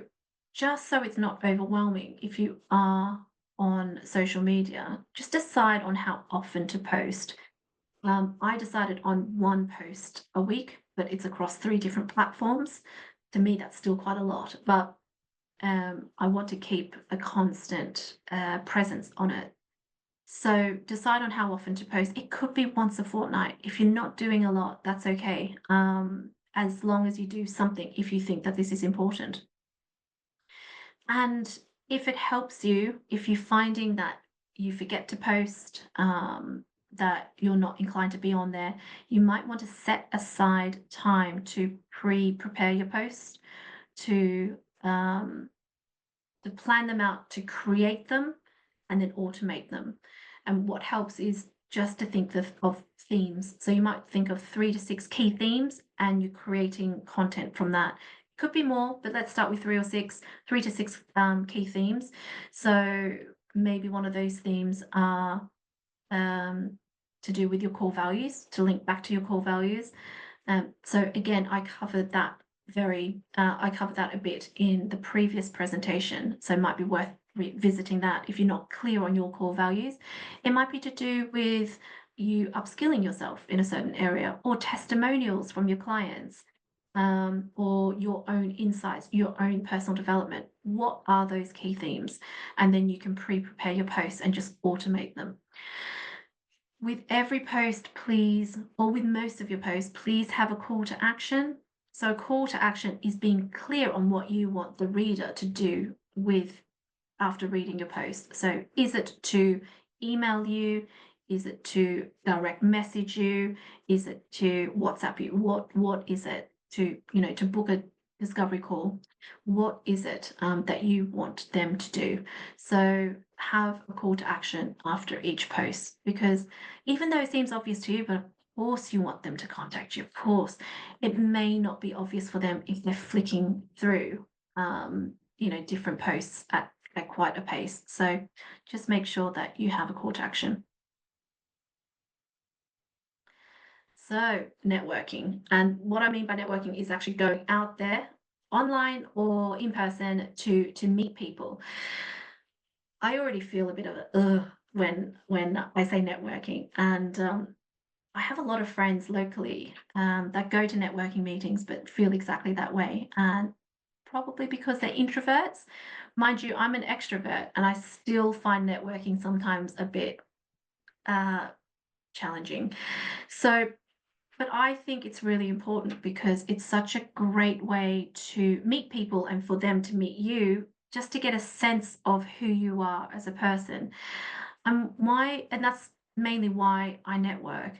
just so it's not overwhelming, if you are on social media, just decide on how often to post. I decided on one post a week, but it's across 3 different platforms. To me, that's still quite a lot, but I want to keep a constant presence on it. So decide on how often to post. It could be once a fortnight. If you're not doing a lot, that's okay. As long as you do something, if you think that this is important. And if it helps you, if you're finding that you forget to post, that you're not inclined to be on there, you might want to set aside time to prepare your post, to plan them out, to create them, and then automate them. And what helps is just to think of themes. So you might think of 3 to 6 key themes, and you're creating content from that. Could be more, but let's start with 3 to 6 key themes. So maybe one of those themes are to do with your core values, to link back to your core values. So again, I covered that a bit in the previous presentation, so it might be worth revisiting that if you're not clear on your core values. It might be to do with you upskilling yourself in a certain area, or testimonials from your clients, or your own insights, your own personal development. What are those key themes? And then you can prepare your posts and just automate them. With every post, please, or with most of your posts, please have a call to action. So a call to action is being clear on what you want the reader to do after reading your post. So is it to email you? Is it to direct message you? Is it to WhatsApp you? What is it to book a discovery call? What is it that you want them to do? So have a call to action after each post, because even though it seems obvious to you, but of course you want them to contact you. Of course, it may not be obvious for them if they're flicking through different posts at quite a pace. So just make sure that you have a call to action. So networking, and what I mean by networking is actually going out there online or in person to meet people. I already feel a bit of a when I say networking, and I have a lot of friends locally that go to networking meetings but feel exactly that way, and probably because they're introverts. Mind you, I'm an extrovert, and I still find networking sometimes a bit challenging. So, but I think it's really important because it's such a great way to meet people and for them to meet you, just to get a sense of who you are as a person. And that's mainly why I network.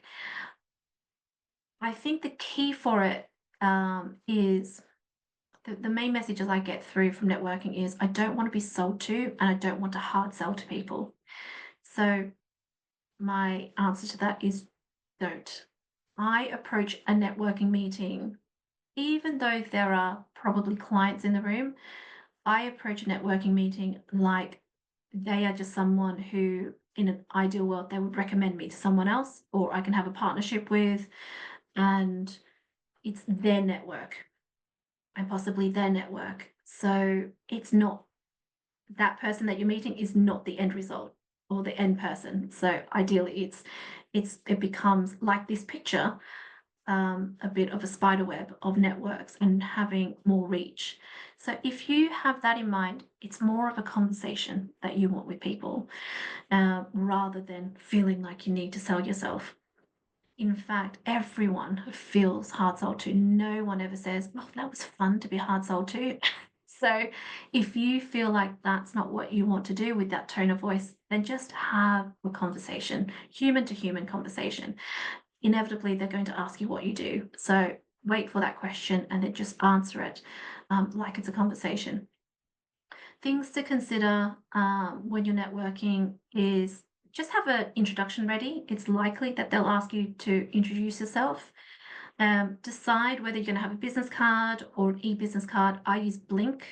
I think the key for it is the main messages I get through from networking is I don't want to be sold to, and I don't want to hard sell to people. So my answer to that is don't. I approach a networking meeting, even though there are probably clients in the room, I approach a networking meeting like they are just someone who, in an ideal world, they would recommend me to someone else, or I can have a partnership with, and it's their network and possibly their network. So it's not that person that you're meeting is not the end result or the end person. So ideally, it becomes like this picture, a bit of a spider web of networks and having more reach. So if you have that in mind, it's more of a conversation that you want with people, rather than feeling like you need to sell yourself. In fact, everyone feels hard sold to. No one ever says, "Oh, that was fun to be hard sold to." So if you feel like that's not what you want to do with that tone of voice, then just have a conversation, human to human conversation. Inevitably, they're going to ask you what you do. So wait for that question and then just answer it, like it's a conversation. Things to consider when you're networking is just have an introduction ready. It's likely that they'll ask you to introduce yourself. Decide whether you're going to have a business card or an e-business card. I use Blink.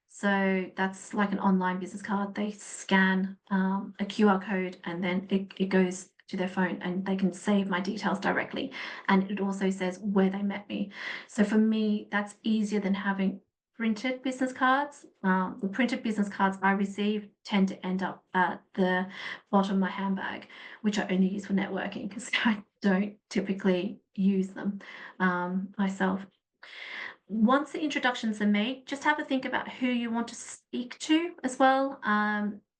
So that's like an online business card. They scan a QR code and then it goes to their phone and they can save my details directly. And it also says where they met me. So for me, that's easier than having printed business cards. The printed business cards I receive tend to end up at the bottom of my handbag, which I only use for networking because I don't typically use them myself. Once the introductions are made, just have a think about who you want to speak to as well.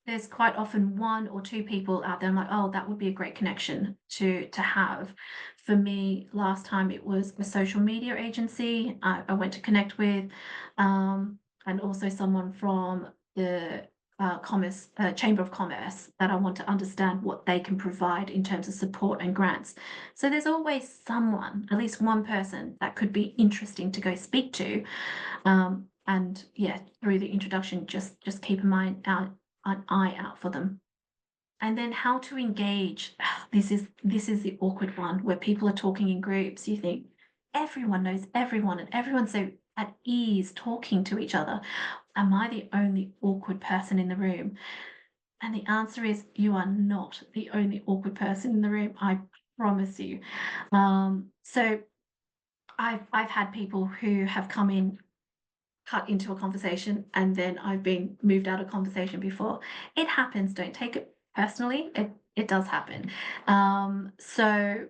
There's quite often one or two people out there. I'm like, oh, that would be a great connection to have. For me, last time it was a social media agency I went to connect with, and also someone from the Chamber of Commerce that I want to understand what they can provide in terms of support and grants. So there's always someone, at least one person, that could be interesting to go speak to. And yeah, through the introduction, just keep an eye out for them. And then how to engage. This is the awkward one where people are talking in groups. You think everyone knows everyone and everyone's so at ease talking to each other. Am I the only awkward person in the room? And the answer is you are not the only awkward person in the room. I promise you. So I've had people who have come in, cut into a conversation, and then I've been moved out of conversation before. It happens. Don't take it personally. It does happen. So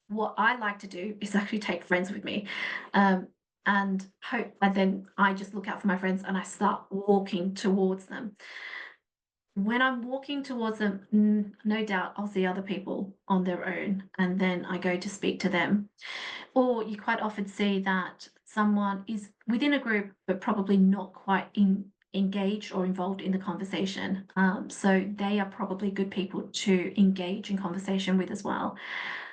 what I like to do is actually take friends with me. And then I just look out for my friends and I start walking towards them. When I'm walking towards them, no doubt I'll see other people on their own, and then I go to speak to them. Or you quite often see that someone is within a group, but probably not quite engaged or involved in the conversation. So they are probably good people to engage in conversation with as well.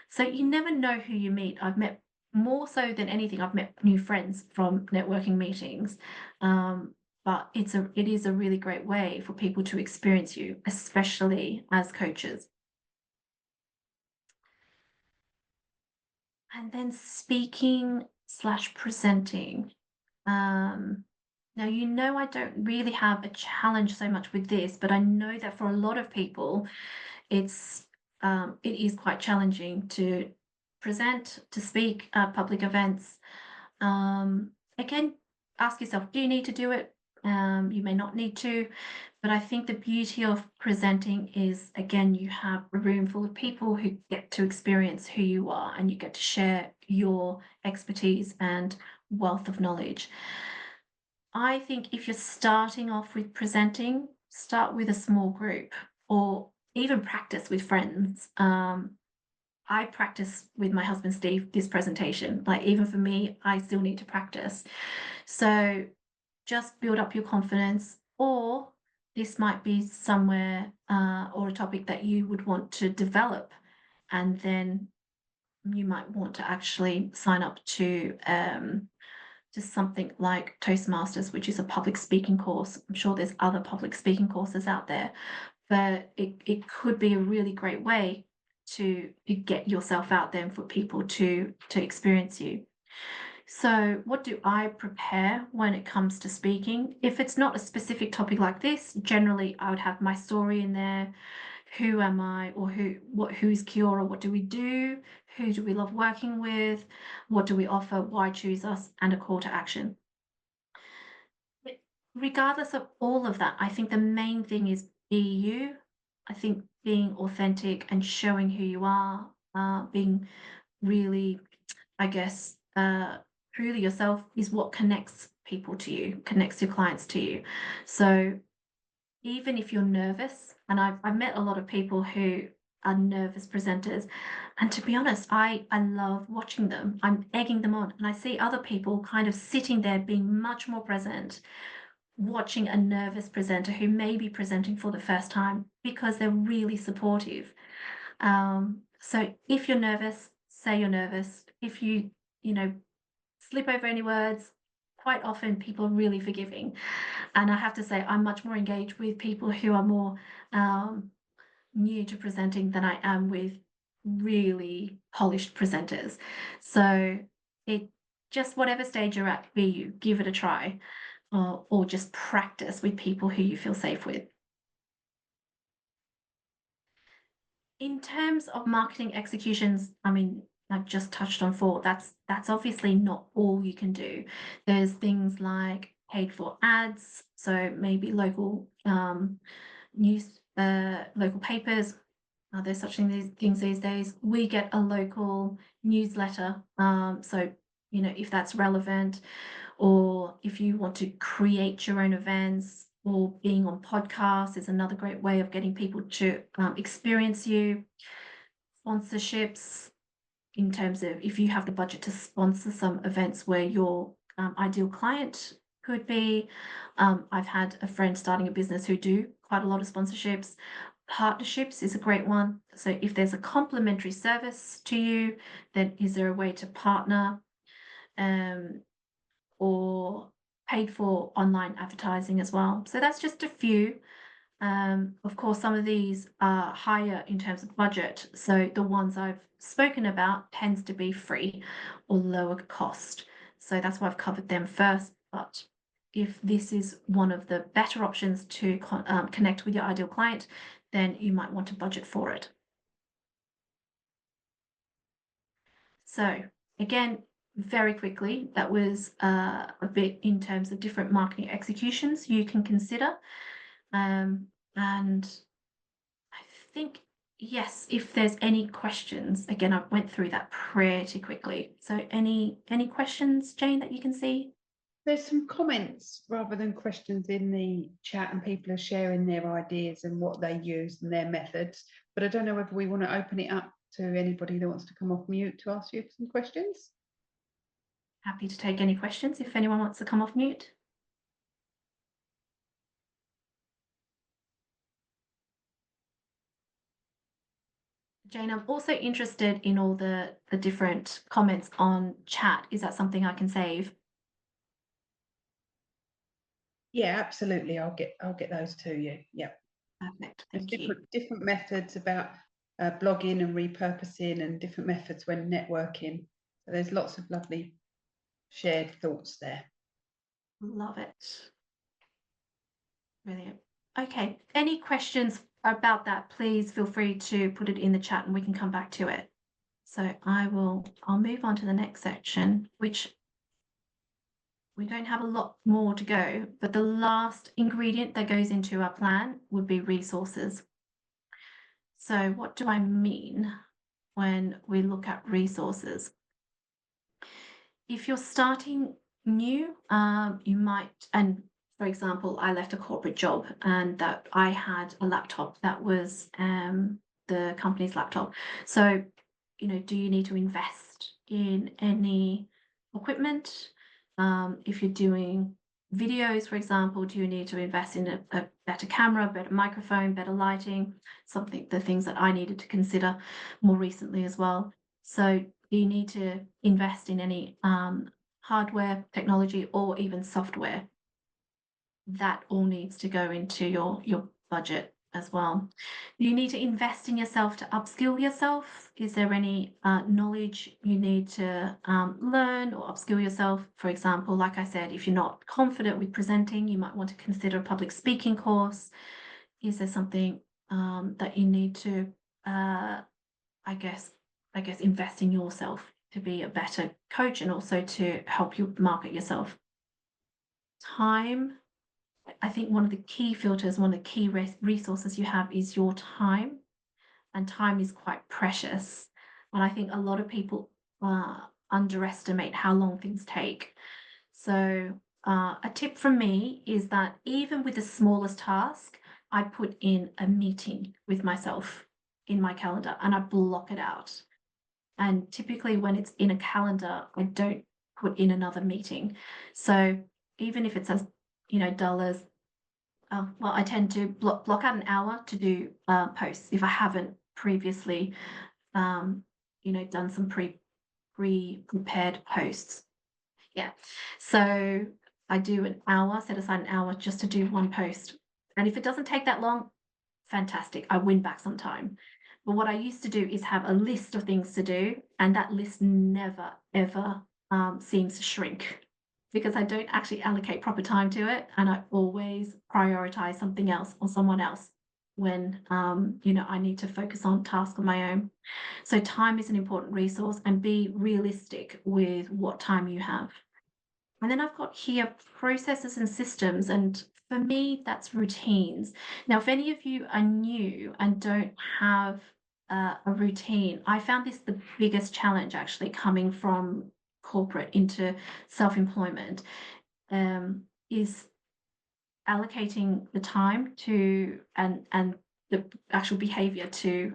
So you never know who you meet. I've met more so than anything, I've met new friends from networking meetings. But it is a really great way for people to experience you, especially as coaches. And then speaking / presenting. Now, I don't really have a challenge so much with this, but I know that for a lot of people, it is quite challenging to present, to speak at public events. Again, ask yourself, do you need to do it? You may not need to, but I think the beauty of presenting is, again, you have a room full of people who get to experience who you are and you get to share your expertise and wealth of knowledge. I think if you're starting off with presenting, start with a small group or even practice with friends. I practice with my husband, Steve, this presentation. Like, even for me, I still need to practice. So just build up your confidence, or this might be somewhere or a topic that you would want to develop. And then you might want to actually sign up to just something like Toastmasters, which is a public speaking course. I'm sure there's other public speaking courses out there, but it could be a really great way to get yourself out there and for people to experience you. So what do I prepare when it comes to speaking? If it's not a specific topic like this, generally I would have my story in there. Who am I, or who is KiAura? What do we do? Who do we love working with? What do we offer? Why choose us? And a call to action. But regardless of all of that, I think the main thing is be you. I think being authentic and showing who you are, being really, I guess, truly yourself is what connects people to you, connects your clients to you. So even if you're nervous, and I've met a lot of people who are nervous presenters, and to be honest, I love watching them. I'm egging them on, and I see other people kind of sitting there being much more present, watching a nervous presenter who may be presenting for the first time because they're really supportive. So if you're nervous, say you're nervous. If you slip over any words, quite often people are really forgiving. And I have to say, I'm much more engaged with people who are more new to presenting than I am with really polished presenters. So it just, whatever stage you're at, be you, give it a try, or just practice with people who you feel safe with. In terms of marketing executions, I mean, I've just touched on 4. That's obviously not all you can do. There's things like paid for ads, so maybe local local papers. There's such things these days. We get a local newsletter, so if that's relevant, or if you want to create your own events, or being on podcasts is another great way of getting people to experience you. Sponsorships, in terms of if you have the budget to sponsor some events where your ideal client could be. I've had a friend starting a business who do quite a lot of sponsorships. Partnerships is a great one. So if there's a complimentary service to you, then is there a way to partner? Or paid for online advertising as well. So that's just a few. Of course, some of these are higher in terms of budget. So the ones I've spoken about tends to be free or lower cost. So that's why I've covered them first. But if this is one of the better options to connect with your ideal client, then you might want to budget for it. So again, very quickly, that was a bit in terms of different marketing executions you can consider. And I think, yes, if there's any questions, again, I went through that pretty quickly. So any questions, Jane, that you can see? There's some comments rather than questions in the chat, and people are sharing their ideas and what they use and their methods. But I don't know whether we want to open it up to anybody that wants to come off mute to ask you some questions. Happy to take any questions if anyone wants to come off mute. Jane, I'm also interested in all the different comments on chat. Is that something I can save? Yeah, absolutely. I'll get those to you. Yeah. Perfect. There's Thank you. different methods about blogging and repurposing, and different methods when networking. So there's lots of lovely shared thoughts there. Love it. Brilliant. Okay, any questions about that, please feel free to put it in the chat and we can come back to it. So I'll move on to the next section, which we don't have a lot more to go, but the last ingredient that goes into our plan would be resources. So what do I mean when we look at resources? If you're starting new, you might, and for example, I left a corporate job and that I had a laptop that was the company's laptop. So, do you need to invest in any equipment? If you're doing videos, for example, do you need to invest in a better camera, better microphone, better lighting? The things that I needed to consider more recently as well. So you need to invest in any hardware, technology, or even software. That all needs to go into your budget as well. You need to invest in yourself to upskill yourself. Is there any knowledge you need to learn or upskill yourself? For example, like I said, if you're not confident with presenting, you might want to consider a public speaking course. Is there something that you need to, I guess, invest in yourself to be a better coach and also to help you market yourself? Time. I think one of the key filters, one of the key resources you have is your time, and time is quite precious. And I think a lot of people underestimate how long things take. So a tip from me is that even with the smallest task, I put in a meeting with myself in my calendar and I block it out. And typically when it's in a calendar, I don't put in another meeting. So even if it's as, dull as, well, I tend to block out an hour to do posts if I haven't previously, done some pre-prepared posts. Yeah. So I do an hour, set aside an hour just to do one post. And if it doesn't take that long, fantastic. I win back some time. But what I used to do is have a list of things to do, and that list never, ever seems to shrink because I don't actually allocate proper time to it, and I always prioritize something else or someone else when I need to focus on tasks of my own. So time is an important resource, and be realistic with what time you have. And then I've got here processes and systems, and for me, that's routines. Now, if any of you are new and don't have a routine, I found this the biggest challenge actually coming from corporate into self-employment, is allocating the time to and the actual behavior to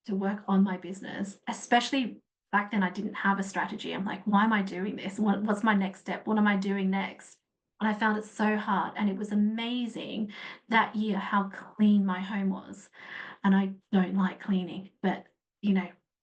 work on my business. Especially back then, I didn't have a strategy. I'm like, why am I doing this? What's my next step? What am I doing next? And I found it so hard. And it was amazing that year how clean my home was. And I don't like cleaning, but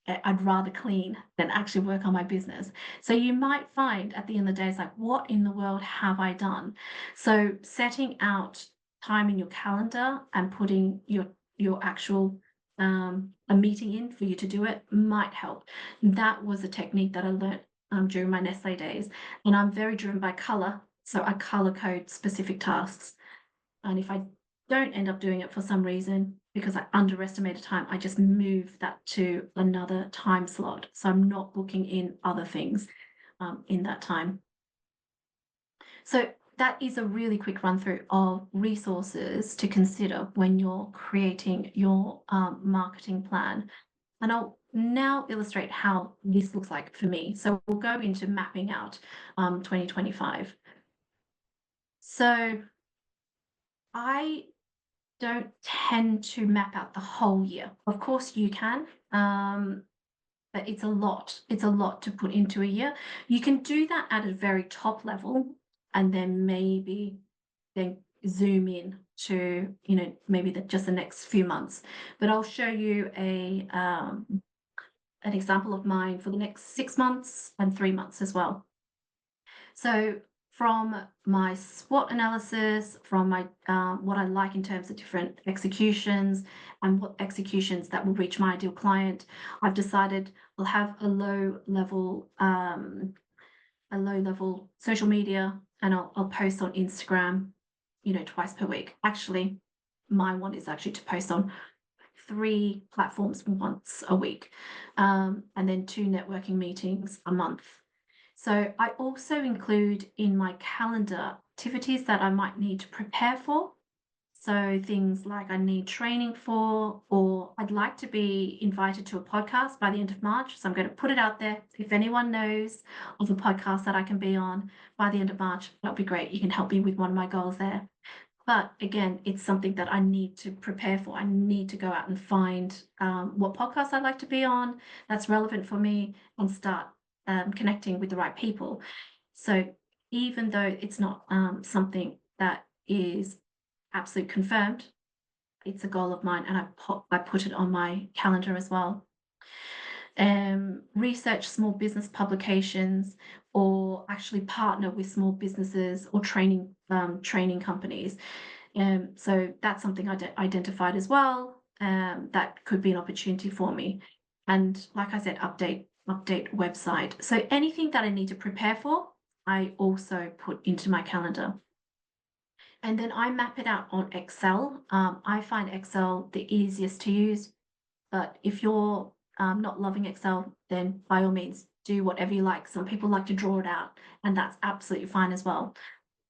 I'd rather clean than actually work on my business. So you might find at the end of the day, it's like, what in the world have I done? So setting out time in your calendar and putting your actual a meeting in for you to do it might help. That was a technique that I learned during my Nestle days. And I'm very driven by color. So I color code specific tasks. And if I don't end up doing it for some reason, because I underestimated time, I just move that to another time slot. So I'm not booking in other things in that time. So that is a really quick run through of resources to consider when you're creating your marketing plan. And I'll now illustrate how this looks like for me. So we'll go into mapping out 2025. So I don't tend to map out the whole year. Of course you can, but it's a lot. It's a lot to put into a year. You can do that at a very top level and then maybe then zoom in to, maybe just the next few months. But I'll show you an example of mine for the next 6 months and 3 months as well. So from my SWOT analysis, from my what I like in terms of different executions and what executions that will reach my ideal client, I've decided we'll have a low level social media, and I'll post on Instagram, twice per week. Actually, my one is actually to post on 3 platforms once a week, and then 2 networking meetings a month. So I also include in my calendar activities that I might need to prepare for. So things like I need training for, or I'd like to be invited to a podcast by the end of March. So I'm going to put it out there. If anyone knows of a podcast that I can be on by the end of March, that would be great. You can help me with one of my goals there. But again, it's something that I need to prepare for. I need to go out and find what podcasts I'd like to be on that's relevant for me and start connecting with the right people. So even though it's not something that is absolutely confirmed, it's a goal of mine, and I put it on my calendar as well. Research small business publications, or actually partner with small businesses or training companies. So that's something I identified as well. That could be an opportunity for me. And like I said, update website. So anything that I need to prepare for, I also put into my calendar. And then I map it out on Excel. I find Excel the easiest to use, but if you're not loving Excel, then by all means, do whatever you like. Some people like to draw it out, and that's absolutely fine as well.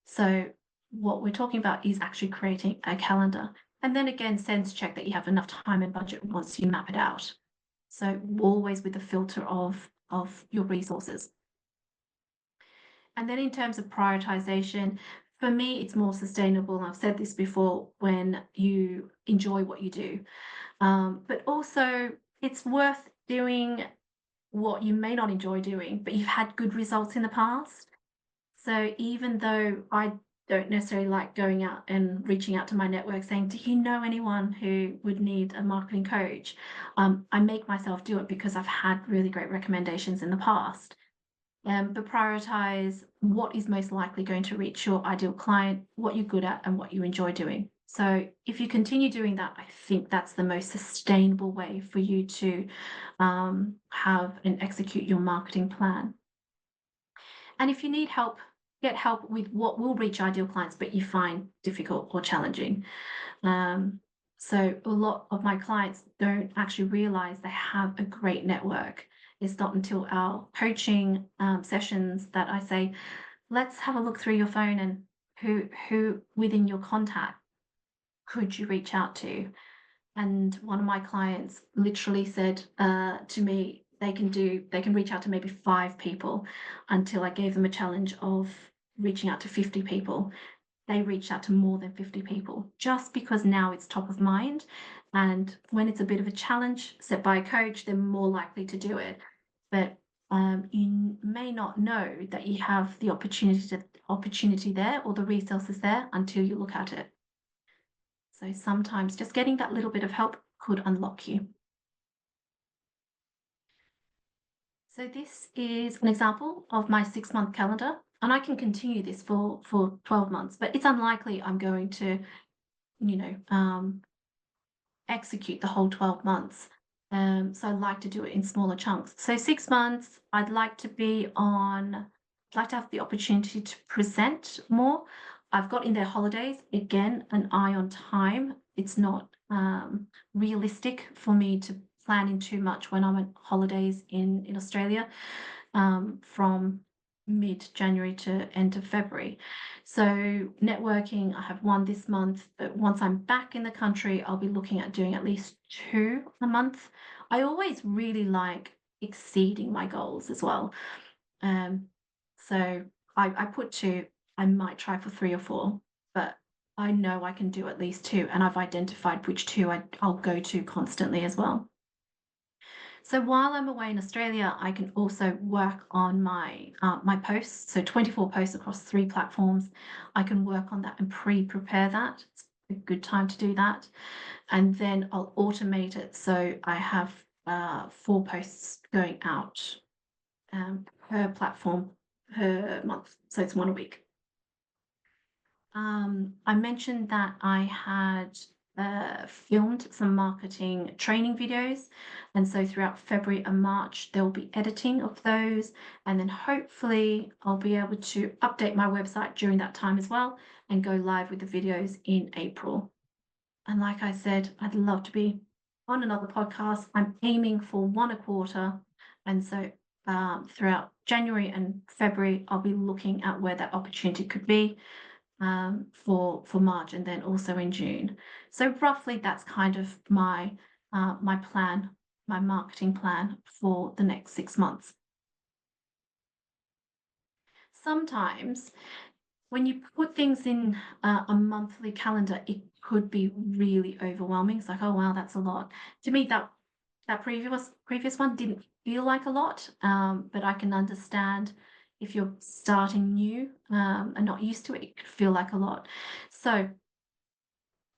So what we're talking about is actually creating a calendar. And then again, sense check that you have enough time and budget once you map it out. So always with the filter of your resources. And then in terms of prioritization, for me, it's more sustainable. And I've said this before, when you enjoy what you do. But also it's worth doing what you may not enjoy doing, but you've had good results in the past. So even though I don't necessarily like going out and reaching out to my network saying, do you know anyone who would need a marketing coach? I make myself do it because I've had really great recommendations in the past. But prioritize what is most likely going to reach your ideal client, what you're good at, and what you enjoy doing. So if you continue doing that, I think that's the most sustainable way for you to have and execute your marketing plan. And if you need help, get help with what will reach ideal clients, but you find difficult or challenging. So a lot of my clients don't actually realize they have a great network. It's not until our coaching sessions that I say, let's have a look through your phone and who within your contact could you reach out to? And one of my clients literally said to me, they can reach out to maybe 5 people, until I gave them a challenge of reaching out to 50 people. They reached out to more than 50 people just because now it's top of mind. And when it's a bit of a challenge set by a coach, they're more likely to do it. But you may not know that you have the opportunity there, or the resources there, until you look at it. So sometimes just getting that little bit of help could unlock you. So this is an example of my 6-month calendar, and I can continue this for 12 months, but it's unlikely I'm going to, execute the whole 12 months. So I like to do it in smaller chunks. So 6 months, I'd like to have the opportunity to present more. I've got in there holidays, again, an eye on time. It's not realistic for me to plan in too much when I'm on holidays in Australia, from mid-January to end of February. So networking, I have 1 this month, but once I'm back in the country, I'll be looking at doing at least 2 a month. I always really like exceeding my goals as well. So I put 2, I might try for 3 or 4, but I know I can do at least 2, and I've identified which 2 I'll go to constantly as well. So while I'm away in Australia, I can also work on my posts. So 24 posts across 3 platforms. I can work on that and pre-prepare that. It's a good time to do that. And then I'll automate it. So I have 4 posts going out per platform per month. So it's 1 a week. I mentioned that I had filmed some marketing training videos, and so throughout February and March there will be editing of those, and then hopefully I'll be able to update my website during that time as well and go live with the videos in April. And like I said, I'd love to be on another podcast. I'm aiming for 1 a quarter, and so throughout January and February I'll be looking at where that opportunity could be for March, and then also in June. So roughly that's kind of my plan, my marketing plan for the next 6 months. Sometimes when you put things in a monthly calendar, it could be really overwhelming. It's like, oh wow, that's a lot. To me, that previous one didn't feel like a lot, but I can understand if you're starting new and not used to it, it could feel like a lot. So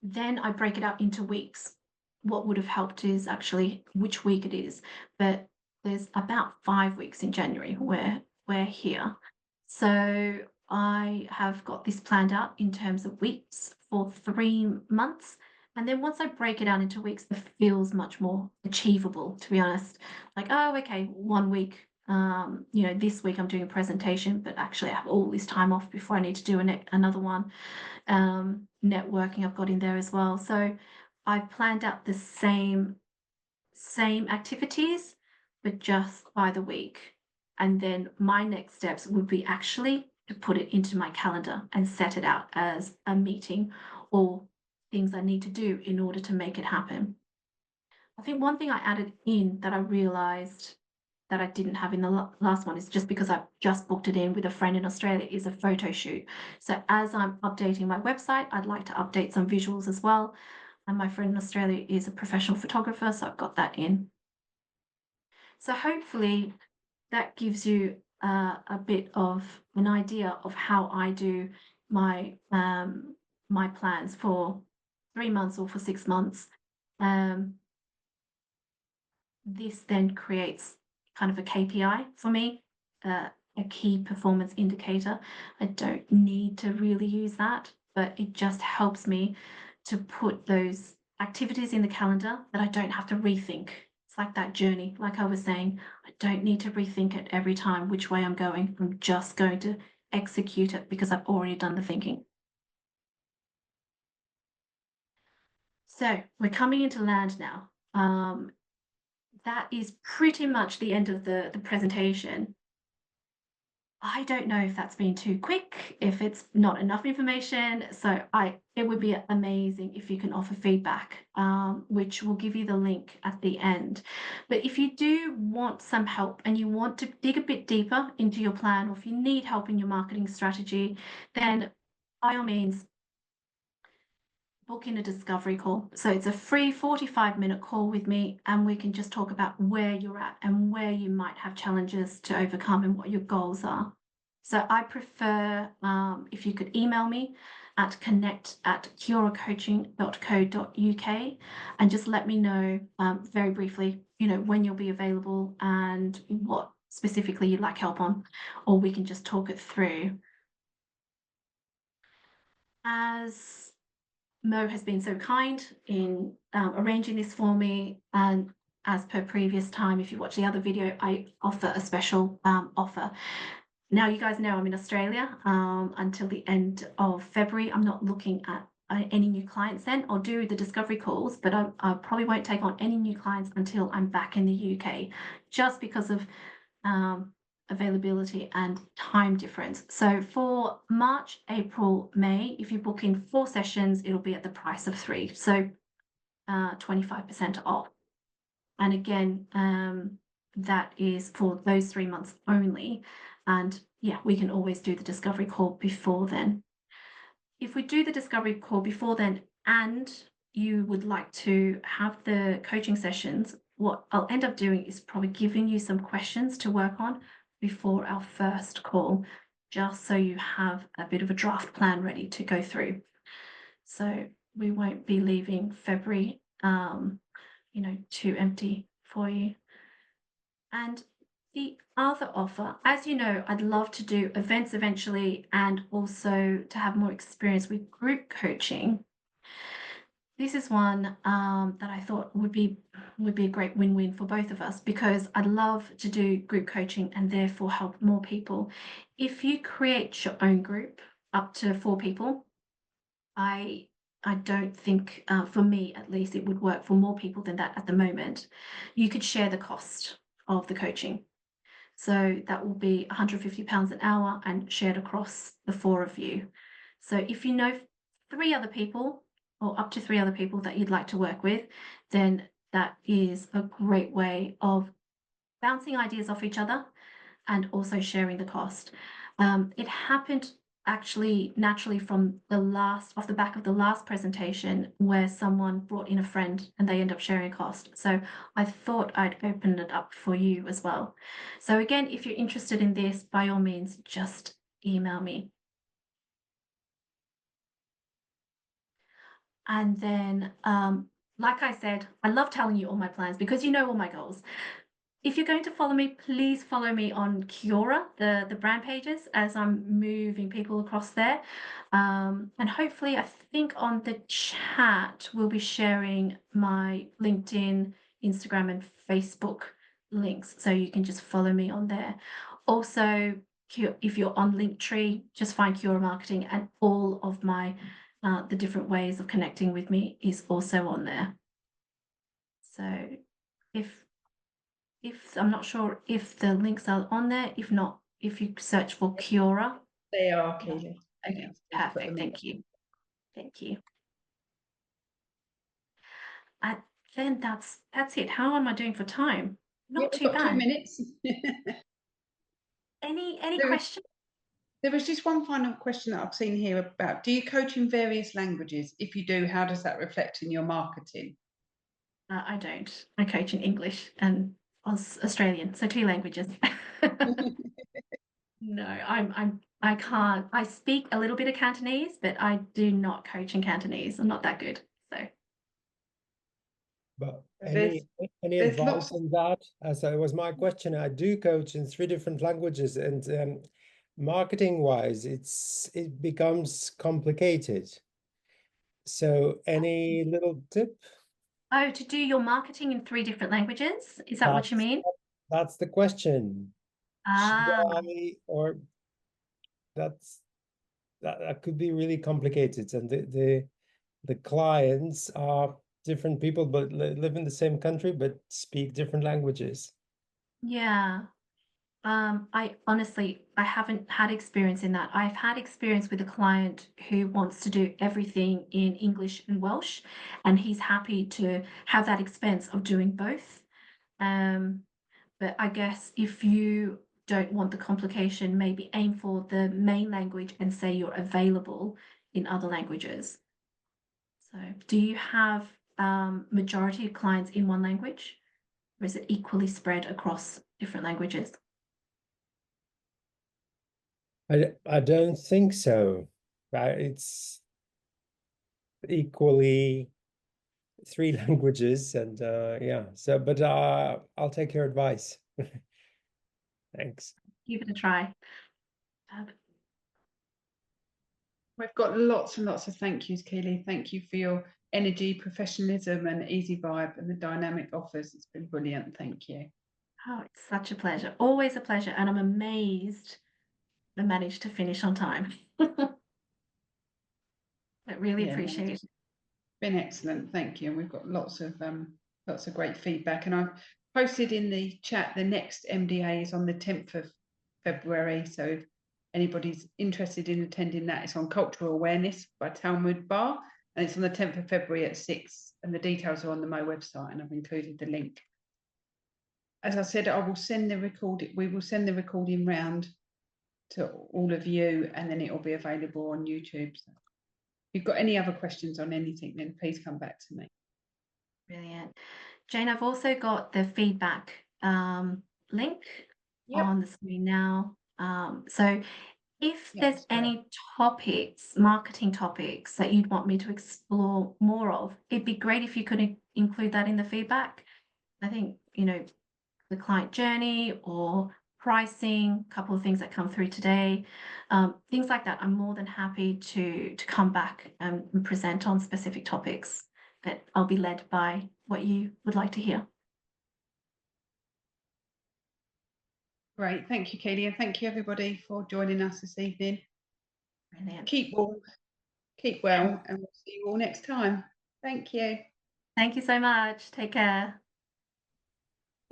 then I break it up into weeks. What would have helped is actually which week it is, but there's about 5 weeks in January where we're here. So I have got this planned out in terms of weeks for 3 months. And then once I break it out into weeks, it feels much more achievable, to be honest. Like, oh, okay, 1 week, this week I'm doing a presentation, but actually I have all this time off before I need to do another one. Networking I've got in there as well. So I've planned out the same activities, but just by the week. And then my next steps would be actually to put it into my calendar and set it out as a meeting or things I need to do in order to make it happen. I think one thing I added in that I realized that I didn't have in the last one is just because I've just booked it in with a friend in Australia is a photo shoot. So as I'm updating my website, I'd like to update some visuals as well. And my friend in Australia is a professional photographer, so I've got that in. So hopefully that gives you a bit of an idea of how I do my my plans for 3 months or for 6 months. This then creates kind of a KPI for me, a key performance indicator. I don't need to really use that, but it just helps me to put those activities in the calendar that I don't have to rethink. It's like that journey, like I was saying, I don't need to rethink it every time which way I'm going. I'm just going to execute it because I've already done the thinking. So we're coming into land now. That is pretty much the end of the presentation. I don't know if that's been too quick, if it's not enough information. So it would be amazing if you can offer feedback, which will give you the link at the end. But if you do want some help and you want to dig a bit deeper into your plan, or if you need help in your marketing strategy, then by all means, book in a discovery call. So it's a free 45-minute call with me, and we can just talk about where you're at and where you might have challenges to overcome and what your goals are. So I prefer if you could email me at connect@KiAuraCoaching.co.uk and just let me know very briefly, when you'll be available and what specifically you'd like help on, or we can just talk it through. As Mo has been so kind in arranging this for me, and as per previous time, if you watch the other video, I offer a special offer. Now you guys know I'm in Australia until the end of February. I'm not looking at any new clients then. I'll do the discovery calls, but I probably won't take on any new clients until I'm back in the UK, just because of availability and time difference. So for March, April, May, if you book in 4 sessions, it'll be at the price of 3, so 25% off. And again, that is for those 3 months only. And yeah, we can always do the discovery call before then. If we do the discovery call before then and you would like to have the coaching sessions, what I'll end up doing is probably giving you some questions to work on before our first call, just so you have a bit of a draft plan ready to go through. So we won't be leaving February, too empty for you. And the other offer, as you know, I'd love to do events eventually and also to have more experience with group coaching. This is one that I thought would be a great win-win for both of us, because I'd love to do group coaching and therefore help more people. If you create your own group up to 4 people, I don't think, for me at least, it would work for more people than that at the moment. You could share the cost of the coaching. So that will be £150 an hour and shared across the 4 of you. So if you know 3 other people, or up to 3 other people that you'd like to work with, then that is a great way of bouncing ideas off each other and also sharing the cost. It happened actually naturally off the back of the last presentation, where someone brought in a friend and they end up sharing a cost. So I thought I'd open it up for you as well. So again, if you're interested in this, by all means, just email me. And then, like I said, I love telling you all my plans because you know all my goals. if you're going to follow me, please follow me on KiAura, the brand pages, as I'm moving people across there. And hopefully, I think on the chat, we'll be sharing my LinkedIn, Instagram, and Facebook links. So you can just follow me on there. Also, if you're on Linktree, just find KiAura Marketing, and all of my the different ways of connecting with me is also on there. So if I'm not sure if the links are on there. If not, if you search for KiAura. They are, Keeley. Okay, perfect. Thank you. Thank you. And then that's it. How am I doing for time? Not too We've got bad. 2 minutes. Any questions? There was just one final question that I've seen here about, do you coach in various languages? If you do, how does that reflect in your marketing? I don't. I coach in English and Australian, so 2 languages. No, I can't. I speak a little bit of Cantonese, but I do not coach in Cantonese. I'm not that good. So But There's any there's advice lots- on that? As it was my question, I do coach in 3 different languages, and marketing wise, it becomes complicated. So any little tip? oh, to do your marketing in 3 different languages? Is that what you mean? That's the question. Should Ah, I, or that could be really complicated, and the clients are different people, but live in the same country, but speak different languages. yeah. I honestly, I haven't had experience in that. I've had experience with a client who wants to do everything in English and Welsh, and he's happy to have that expense of doing both. But I guess if you don't want the complication, maybe aim for the main language and say you're available in other languages. So, do you have majority of clients in one language, or is it equally spread across different languages? I don't think so. It's equally 3 languages, and yeah. So, but I'll take your advice. Thanks. Give it a try. We've got lots and lots of thank yous, Keeley. Thank you for your energy, professionalism, and easy vibe, and the dynamic offers. It's been brilliant. Thank you. Oh, it's such a pleasure. Always a pleasure. And I'm amazed I managed to finish on time. I really Yeah, no, appreciate it. it's been excellent. Thank you. And we've got lots of great feedback. And I've posted in the chat the next MDA is on the 10th of February. So if anybody's interested in attending that, it's on Cultural Awareness by Talmud Bar. And it's on the 10th of February at 6. And the details are on the MOE website, and I've included the link. As I said, we will send the recording round to all of you, and then it will be available on YouTube. So if you've got any other questions on anything, then please come back to me. Brilliant. Jane, I've also got the feedback link on the screen now. So if there's any topics, marketing topics that you'd want me to explore more of, it'd be great if you could include that in the feedback. I think, the client journey or pricing, a couple of things that come through today, things like that. I'm more than happy to come back and present on specific topics, but I'll be led by what you would like to hear. Great, thank you, Keeley, and thank you everybody for joining us this evening. Brilliant. Keep warm, keep well, and we'll see you all next time. Thank you. Thank you so much. Take care.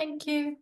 Thank you.